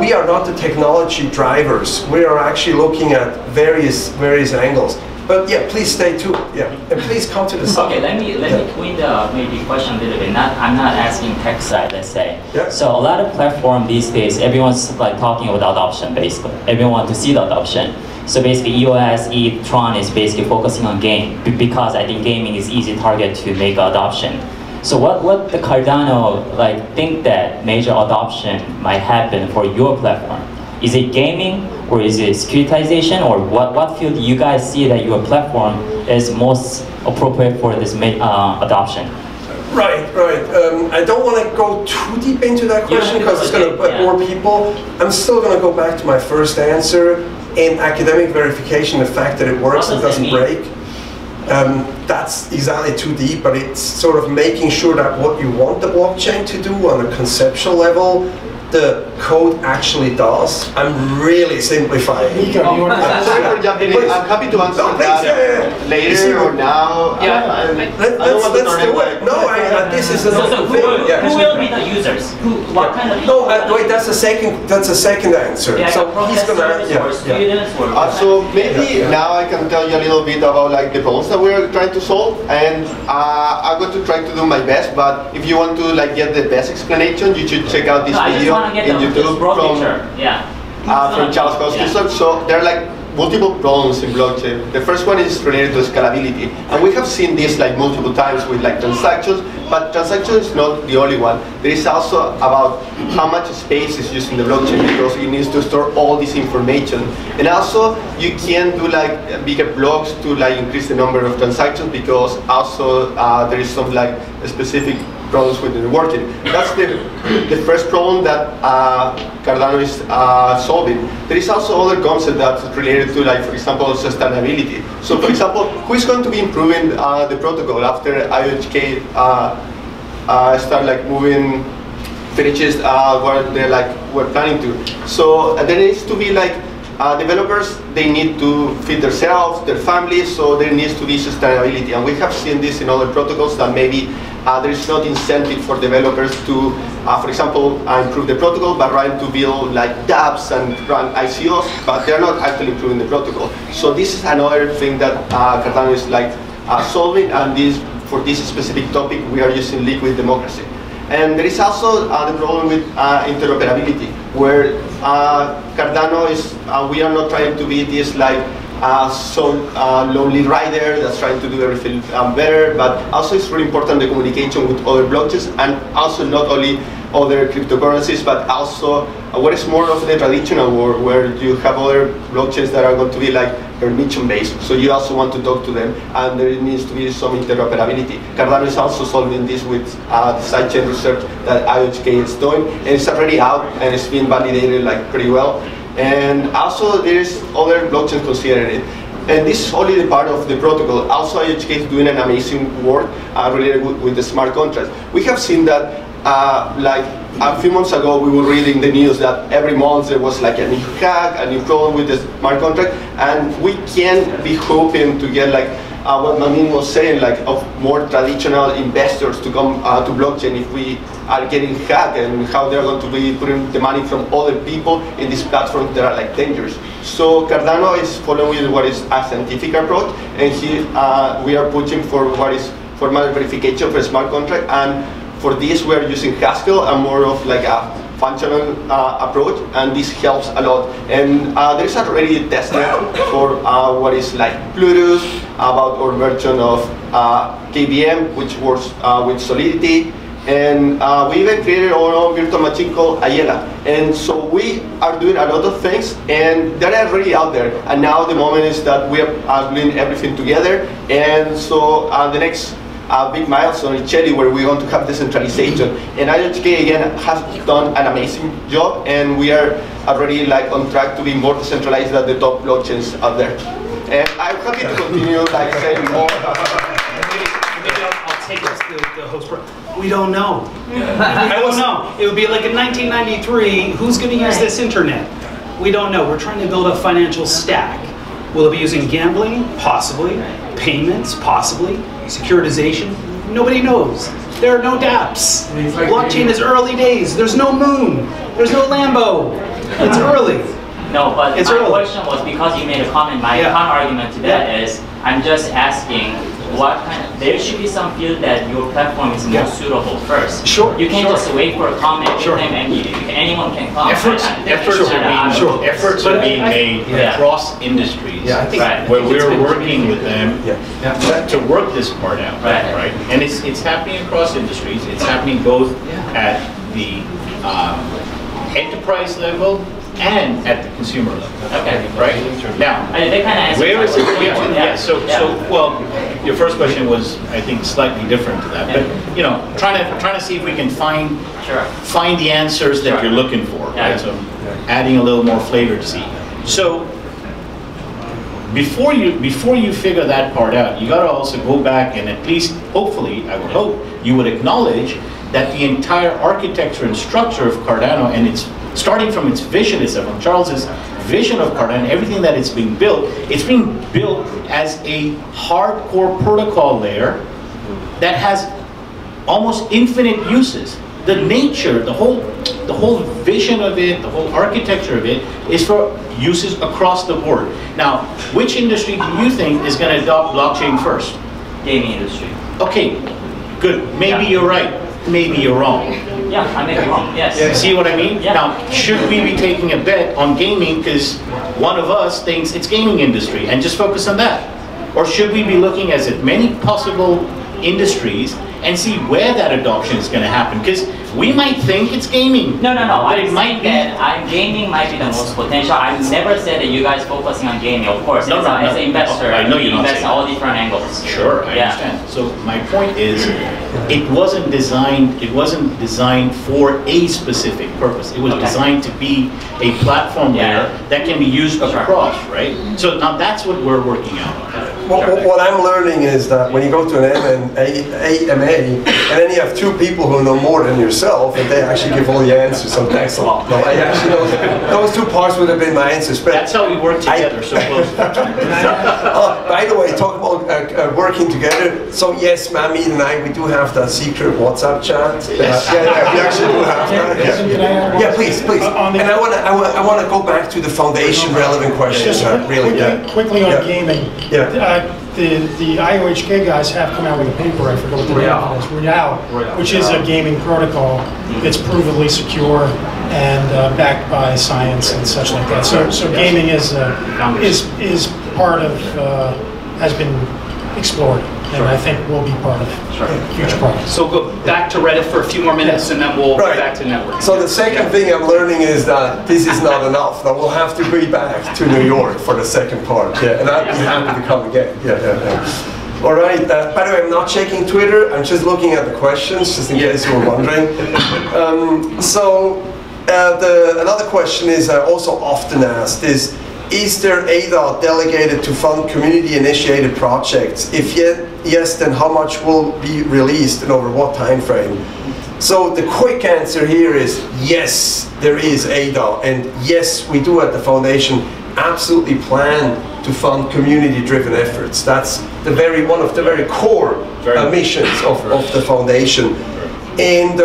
we are not the technology drivers. We are actually looking at various angles. But yeah, please stay tuned. And please come to the summit. Okay, let me tweak the maybe question a little bit. I'm not asking tech side, let's say. So a lot of platform these days, everyone's like talking about adoption basically. Everyone wants to see the adoption. So basically EOS, Tron is basically focusing on game because I think gaming is easy target to make adoption. So what the Cardano think that major adoption might happen for your platform? Is it gaming or is it securitization, or what field do you guys see that your platform is most appropriate for this adoption? Right. I don't want to go too deep into that question because it's going to bore people. I'm still going to go back to my first answer. In academic verification, the fact that it works and doesn't break, that's exactly too deep, but it's sort of making sure that what you want the blockchain to do on a conceptual level, the code actually does. I'm really simplifying. Sorry for jumping in. I'm happy to answer that later or now. Let's do it. No, this is another thing. Who will be the users? What kind of? No, wait. That's a second answer. So he's gonna. So maybe now I can tell you a little bit about the problems that we're trying to solve, and I'm going to try to do my best. But if you want to get the best explanation, you should check out this video in YouTube from Charles Hoskinson. So there are multiple problems in blockchain. The first one is related to scalability, and we have seen this multiple times with transactions. But transactions is not the only one. There is also about how much space is used in the blockchain because it needs to store all this information. And also you can do bigger blocks to increase the number of transactions because also there is some specific problems with the networking. That's the first problem that Cardano is solving. There is also other concept that's related to, for example, sustainability. So, for example, who is going to be improving the protocol after IOHK start moving, finishes what we're planning to? So there needs to be developers, they need to feed themselves, their families, so there needs to be sustainability. And we have seen this in other protocols that maybe there is not incentive for developers to, for example, improve the protocol, but rather to build dApps and run ICOs, but they're not actually improving the protocol. So this is another thing that Cardano is solving, and for this specific topic, we are using liquid democracy. And there is also the problem with interoperability, where Cardano is, we are not trying to be this some lonely rider that's trying to do everything better, but also it's really important the communication with other blockchains, and also not only other cryptocurrencies, but also what is more of the traditional world, where you have other blockchains that are going to be permission based. So you also want to talk to them, and there needs to be some interoperability. Cardano is also solving this with the sidechain research that IOHK is doing, and it's already out and it's been validated pretty well. And also there's other blockchains considering it. And this is only the part of the protocol. Also IOHK is doing an amazing work related with the smart contracts. We have seen that a few months ago we were reading the news that every month there was a new hack, a new problem with the smart contract, and we can be hoping to get what Manmeet was saying, of more traditional investors to come to blockchain if we are getting hacked, and how they're going to be putting the money from other people in these platforms that are dangerous. So Cardano is following what is a scientific approach, and we are pushing for what is formal verification for smart contract, and for this we are using Haskell and more of a functional approach, and this helps a lot. And there's already tested for what is Plutus, about our version of KVM, which works with Solidity, and we even created our own virtual machine called Ayala. And so we are doing a lot of things, and they're already out there. And now the moment is that we are doing everything together, and so the next big milestone in Chile, where we're going to have decentralization. And IOHK again has done an amazing job, and we are already on track to be more decentralized than the top blockchains out there. And I'm happy to continue saying more. Maybe I'll take us to the host. We don't know. I don't know. It would be in 1993. Who's going to use this internet? We don't know. We're trying to build a financial stack. Will it be using gambling? Possibly. Payments? Possibly. Securitization? Nobody knows. There are no dApps. Blockchain is early days. There's no moon. There's no Lambo. It's early. No, but it's my early. question was because you made a comment. My counter argument to that is I'm just asking there should be some field that your platform is more suitable first. Sure. You can't just wait for a comment with them and anyone can come. Efforts are being made across industries. Yeah, I think where we're working with them to work this part out, right? And it's happening across industries. It's happening both at the enterprise level and at the consumer level. Okay. Right? Now, they kind of where is it? Well, your first question was, I think, slightly different to that. But trying to see if we can find the answers that you're looking for. Right? So, adding a little more flavor to see. So, before you figure that part out, you got to also go back and at least, hopefully, I would hope you would acknowledge that the entire architecture and structure of Cardano, and it's starting from its vision itself, from Charles's vision of Cardano, everything that it's being built as a hardcore protocol layer that has almost infinite uses. The nature, the whole vision of it, the whole architecture of it is for uses across the board. Now, which industry do you think is going to adopt blockchain first? Gaming industry. Okay, good. Maybe you're right. Maybe you're wrong. Yeah, I may be wrong. Yes. See what I mean? Yeah. Now, should we be taking a bet on gaming because one of us thinks it's gaming industry and just focus on that? Or should we be looking at many possible industries and see where that adoption is going to happen? Because we might think it's gaming. No. But it might be. Gaming might be the most potential. I've never said that you guys focusing on gaming. Of course, as an investor, I know you invest in all different angles. Sure, I understand. So my point is, it wasn't designed for a specific purpose. It was designed to be a platform layer that can be used across, right? So now that's what we're working on. What I'm learning is that when you go to an AMA, and then you have two people who know more than yourself, and they actually give all the answers, so thanks a lot. No, I actually know those two parts would have been my answers. But that's how we work together, so close. By the way, talk about working together. So yes, Manmeet and I, we do have that secret WhatsApp chat. Yes. We actually do have that. Yeah, please. And I want to go back to the foundation relevant questions. Quickly on gaming. The IOHK guys have come out with a paper, I forget what the name of it is, Royale, which is a gaming protocol that's provably secure and backed by science and such like that. So gaming is part of, has been explored, and I think will be part of future projects. So we'll go back to Reddit for a few more minutes, and then we'll go back to networking. So the second thing I'm learning is that this is not enough. That we'll have to be back to New York for the second part. And I'd be happy to come again. All right. By the way, I'm not checking Twitter. I'm just looking at the questions, just in case you were wondering. Another question is also often asked is there ADA delegated to fund community-initiated projects? If yes, then how much will be released and over what time frame? So the quick answer here is yes, there is ADA, and yes, we do at the foundation absolutely plan to fund community-driven efforts. That's one of the very core missions of the foundation. And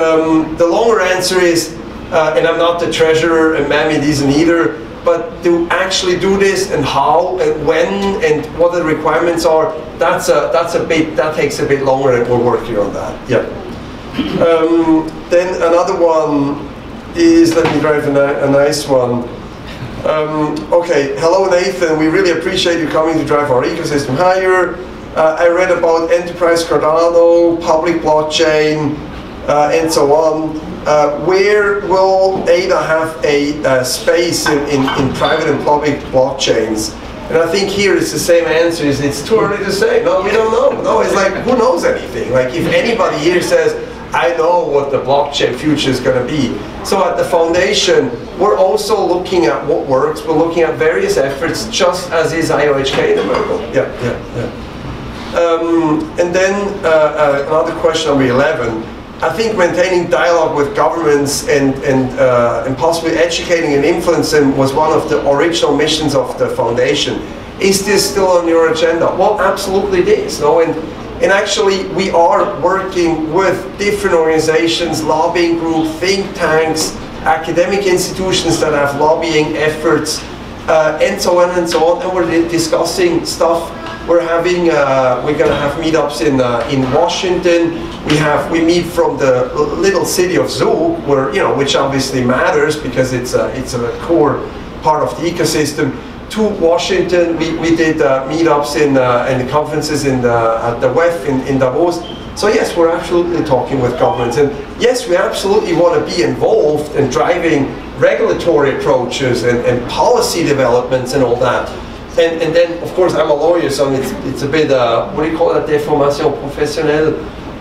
the longer answer is, and I'm not the treasurer, and Manmeet isn't either, but to actually do this and how and when and what the requirements are, that takes a bit longer, and we're working on that. Then another one is, let me drive a nice one. Okay, hello Nathan, we really appreciate you coming to drive our ecosystem higher. I read about enterprise Cardano, public blockchain, and so on. Where will ADA have a space in private and public blockchains? And I think here it's the same answer, it's too early to say. No, we don't know. No, it's like, who knows anything? Like, if anybody here says, I know what the blockchain future is going to be. So at the foundation, we're also looking at what works. We're looking at various efforts, just as is IOHK and Emurgo. And then another question, number 11. I think maintaining dialogue with governments and possibly educating and influencing was one of the original missions of the foundation. Is this still on your agenda? Well, absolutely it is. No? And actually, we are working with different organizations, lobbying groups, think tanks, academic institutions that have lobbying efforts, and so on and so on. And we're discussing stuff we're gonna have meetups in Washington. We meet from the little city of Zug, where which obviously matters because it's a core part of the ecosystem. To Washington, we did meetups in the conferences at the WEF in Davos. So yes, we're absolutely talking with governments, and yes, we absolutely want to be involved in driving regulatory approaches and policy developments and all that. And then, of course, I'm a lawyer, so it's a bit, what do you call it, déformation professionnelle?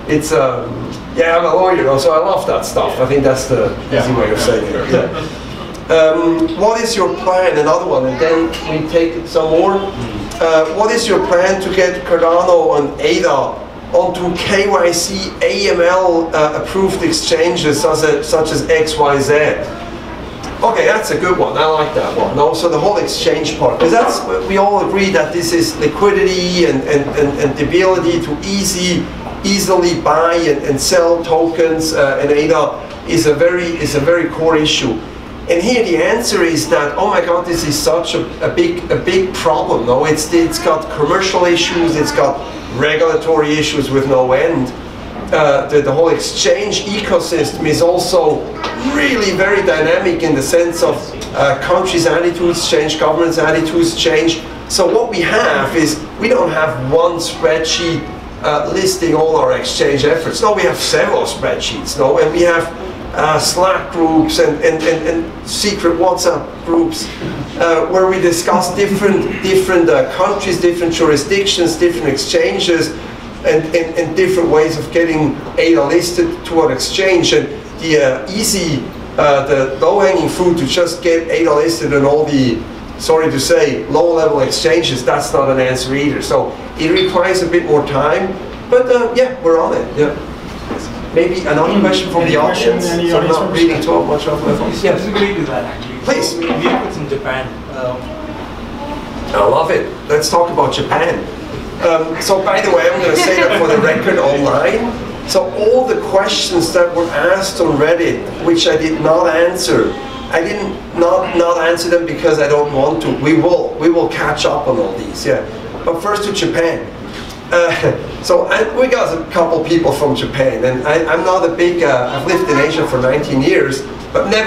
It's, yeah, I'm a lawyer, so I love that stuff. I think that's the easy way of saying it. Yeah. What is your plan? Another one, and then we take some more. What is your plan to get Cardano and ADA onto KYC AML approved exchanges such as XYZ? Okay, that's a good one. I like that one. Also, the whole exchange part, because we all agree that this is liquidity and the ability to easily buy and sell tokens and ADA is a very core issue. And here the answer is that, oh my God, this is such a big problem. No, it's got commercial issues, it's got regulatory issues with no end. The whole exchange ecosystem is also really very dynamic in the sense of countries' attitudes change, governments' attitudes change. So what we have is, we don't have one spreadsheet listing all our exchange efforts. No, we have several spreadsheets. No, and we have Slack groups and secret WhatsApp groups where we discuss different countries, different jurisdictions, different exchanges, and different ways of getting ADA listed to our exchange. And the low-hanging fruit to just get ADA listed on all the, sorry to say, low-level exchanges, that's not an answer either. So it requires a bit more time, but yeah, we're on it. Yeah. Maybe another question from the audience. So I'm not reading too much off my phone. Yeah, specifically to that actually. Please. We have it in Japan. I love it. Let's talk about Japan. So by the way, I'm going to say that for the record online. So all the questions that were asked on Reddit, which I did not answer, I didn't not answer them because I don't want to. We will catch up on all these. Yeah. But first to Japan. So we got a couple people from Japan, and I'm not a big. I've lived in Asia for 19 years, but I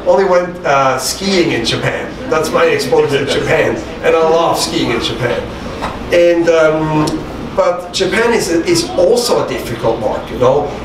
only went skiing in Japan. That's my exposure to Japan, and I love skiing in Japan. And but Japan is also a difficult market.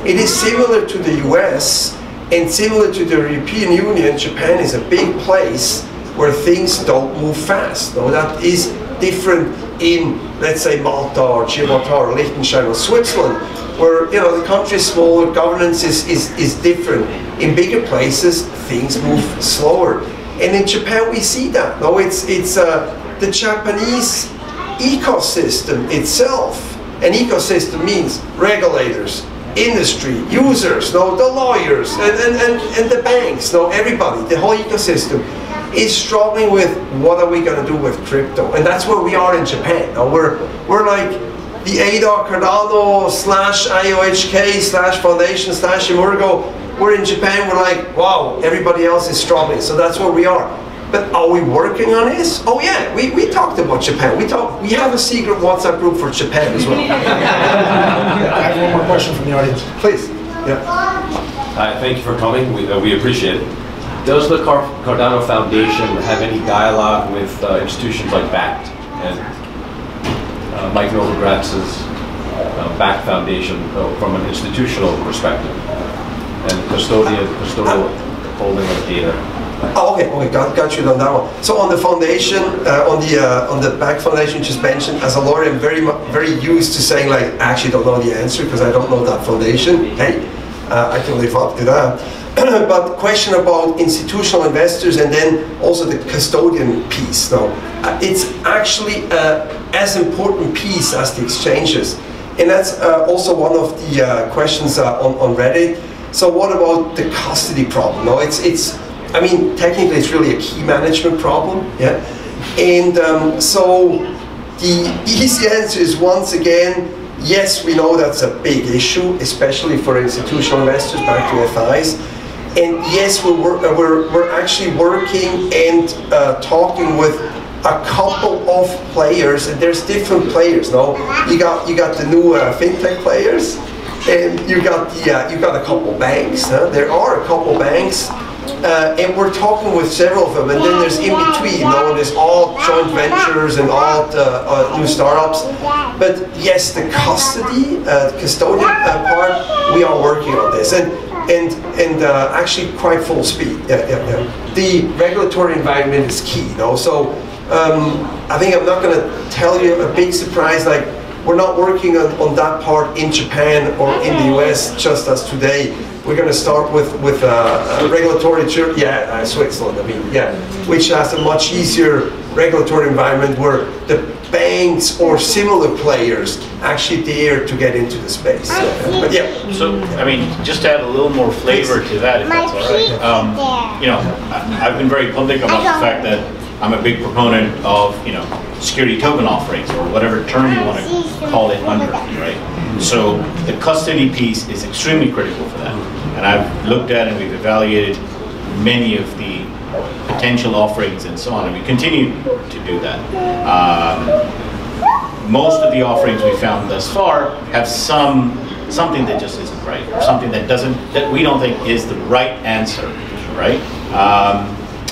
It is similar to the US and similar to the European Union. Japan is a big place where things don't move fast. That is different in, let's say, Malta or Gibraltar or Liechtenstein or Switzerland, where the country is smaller, governance is different. In bigger places, things move slower. And in Japan, we see that. It's the Japanese ecosystem itself. An ecosystem means regulators, industry, users, the lawyers, and the banks, everybody, the whole ecosystem is struggling with what are we going to do with crypto. And that's where we are in Japan. We're like the ADA, Cardano, /IOHK, /Foundation, /Emurgo. We're in Japan, we're like, wow, everybody else is struggling. So that's where we are. But are we working on this? Oh yeah, we talked about Japan. We have a secret WhatsApp group for Japan as well. I have one more question from the audience. Please. Yeah. Hi, thank you for coming. We appreciate it. Does the Cardano Foundation have any dialogue with institutions like BACT and Mike Novogratz's BACT Foundation from an institutional perspective and custodial holding of data? Oh, okay, got you on that one. So on the foundation, on the BACT Foundation you just mentioned, as a lawyer, I'm very used to saying, like, I actually don't know the answer because I don't know that foundation. Hey, I can live up to that. But question about institutional investors and then also the custodian piece. It's actually as important piece as the exchanges. And that's also one of the questions on Reddit. So what about the custody problem? I mean, technically it's really a key management problem, yeah? And so the easy answer is, once again, yes, we know that's a big issue, especially for institutional investors, back to FIs. And yes, we're actually working and talking with a couple of players, and there's different players. No, you got the new fintech players, and you got a couple banks. There are a couple banks, and we're talking with several of them. And then there's in between. No, there's all joint ventures and all new startups. But yes, the custody, custodian part, we are working on this, and actually quite full speed. The regulatory environment is key, though. So I think I'm not going to tell you a big surprise. Like, we're not working on that part in Japan or in the US just as today. We're going to start with regulatory, Switzerland. I mean, which has a much easier regulatory environment where the banks or similar players actually dare to get into the space. But yeah. So, I mean, just to add a little more flavor to that, if that's all right. You know, I've been very public about the fact that I'm a big proponent of, you know, security token offerings, or whatever term you want to call it under, right? So the custody piece is extremely critical for that. And I've looked at and we've evaluated many of the potential offerings and so on, and we continue to do that. Most of the offerings we found thus far have something that just isn't right, or something that we don't think is the right answer, right?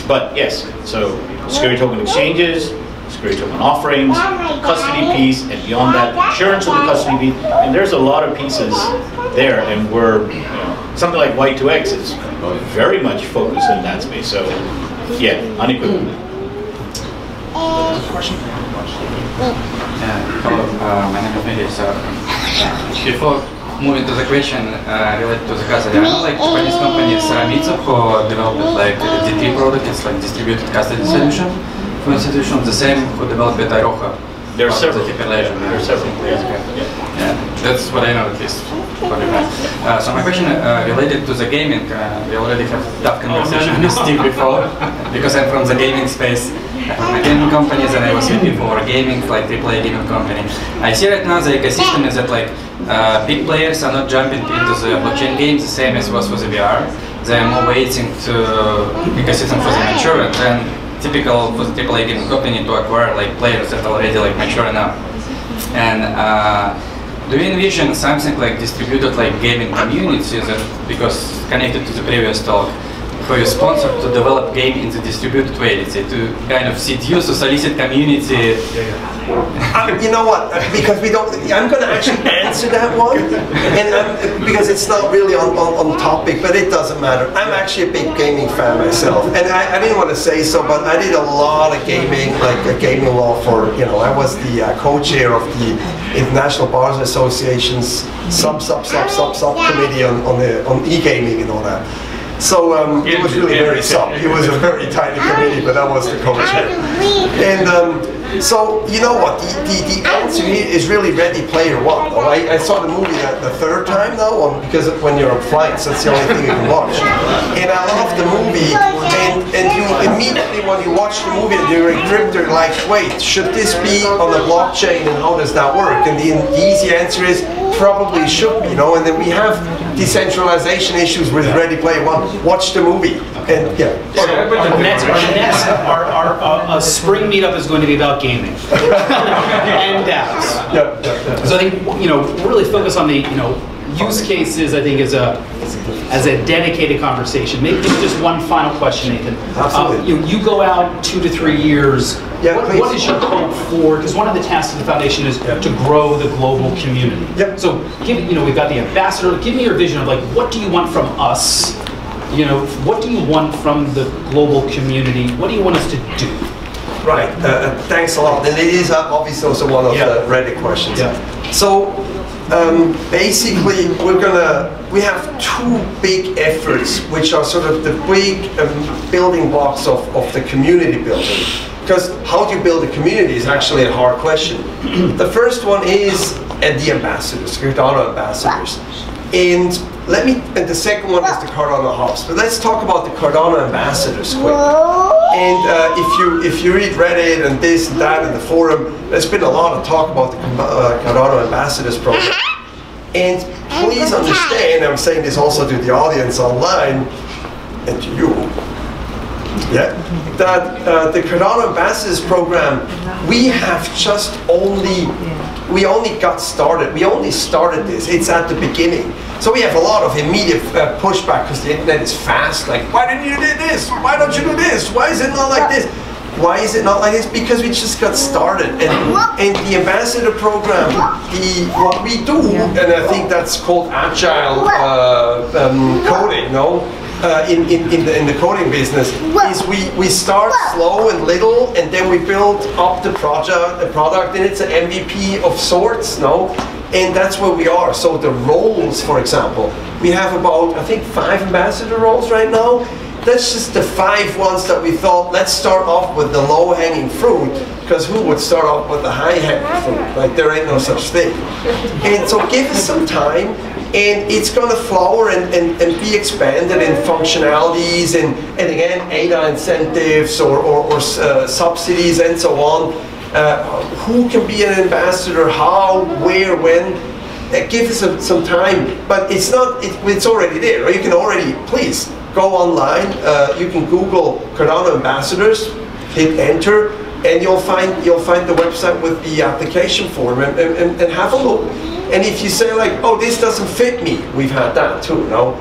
But yes, so security token exchanges, security token offerings, custody piece, and beyond that, insurance of the custody piece, and there's a lot of pieces there, and we're, you know, something like Y2X is very much focused in that space. So yeah, unequivocally. Hello, my name is Meetup. Before moving to the question related to the custody, I know like Japanese companies Meetup who developed like the DT product, it's like distributed custody solution for institutions, the same who developed Iroha. There are several. There are several. Yeah, that's what I know at least. So my question related to the gaming, we already have tough conversation with Steve before, because I'm from the gaming space. I have my gaming companies and I was looking for gaming, like AAA gaming company. I see right now the ecosystem is that like big players are not jumping into the blockchain games the same as was for the VR. They are more waiting to ecosystem for the mature, and then typical for the AAA gaming company to acquire like players that are already like mature enough. And do you envision something like distributed like gaming community that, because connected to the previous talk, for your sponsor to develop game in the distributed way, let's say, to kind of seduce or solicit community? You know what? Because we don't. I'm going to actually answer that one, and because it's not really on topic, but it doesn't matter. I'm actually a big gaming fan myself, and I didn't want to say so, but I did a lot of gaming, like gaming law for. You know, I was the co-chair of the International Bars Association's subcommittee on e-gaming and all that. So it was really very it was a very tiny committee, but I was the co-chair. And so you know what? The answer here is really Ready Player One. Oh, I saw the movie the third time now, because when you're on flights, that's the only thing you can watch. And I love the movie. And you immediately, when you watch the movie and you're encrypted, like, wait, should this be on a blockchain, and how does that work? And the easy answer is probably should be, you know. And then we have decentralization issues with Ready Player One. Watch the movie, and yeah. Our spring meetup is going to be about gaming and dApps. So I think, you know, really focus on the, you know, use cases. I think as a dedicated conversation. Maybe just one final question, Nathan. Absolutely. You go out 2 to 3 years. Yeah, what is your hope for? Because one of the tasks of the foundation is to grow the global community. Yep. So, we've got the ambassador. Give me your vision of like, what do you want from us? You know, what do you want from the global community? What do you want us to do? Right. Thanks a lot. And it is obviously also one of the Reddit questions. Yeah. So basically, we have two big efforts, which are sort of the big building blocks of the community building. Because how do you build a community is actually a hard question. The first one is the ambassadors, Cardano ambassadors. And the second one is the Cardano hubs. But let's talk about the Cardano ambassadors quick. And if you read Reddit and this and that and the forum, there's been a lot of talk about the Cardano ambassadors program. And please understand, I'm saying this also to the audience online and to you, Yeah, that the Cardano Ambassadors program, we only got started. We only started this. It's at the beginning. So we have a lot of immediate pushback because the internet is fast. Like, why didn't you do this? Why don't you do this? Why is it not like this? Why is it not like this? Because we just got started. And the Ambassador program, what we do, and I think that's called agile coding, no? In the coding business, is we start slow and little, and then we build up the product, and it's an MVP of sorts, no? And that's where we are. So the roles, for example, we have about, I think, 5 ambassador roles right now. That's just the 5 ones that we thought, let's start off with the low-hanging fruit, because who would start off with the high-hanging fruit? Like, there ain't no such thing. And so give us some time, and it's going to flower and be expanded in functionalities and again, ADA incentives or subsidies and so on. Who can be an ambassador, how, where, when. Give us some time, but it's already there. Right? You can already, please, go online. You can Google Cardano Ambassadors, hit enter, and you'll find the website with the application form and have a look. And if you say like, oh, this doesn't fit me, we've had that too, no?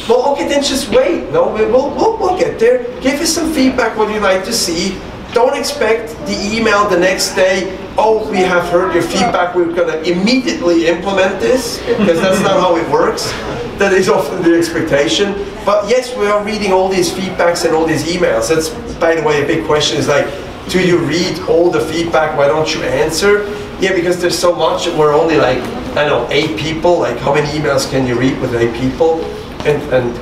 Well, okay, then just wait. No, we'll get there. Give us some feedback what you'd like to see. Don't expect the email the next day. Oh, we have heard your feedback. We're going to immediately implement this, because that's not how it works. That is often the expectation. But yes, we are reading all these feedbacks and all these emails. That's, by the way, a big question is like, do you read all the feedback? Why don't you answer? Yeah, because there's so much, and we're only like, I don't know, 8 people. Like, how many emails can you read with 8 people? And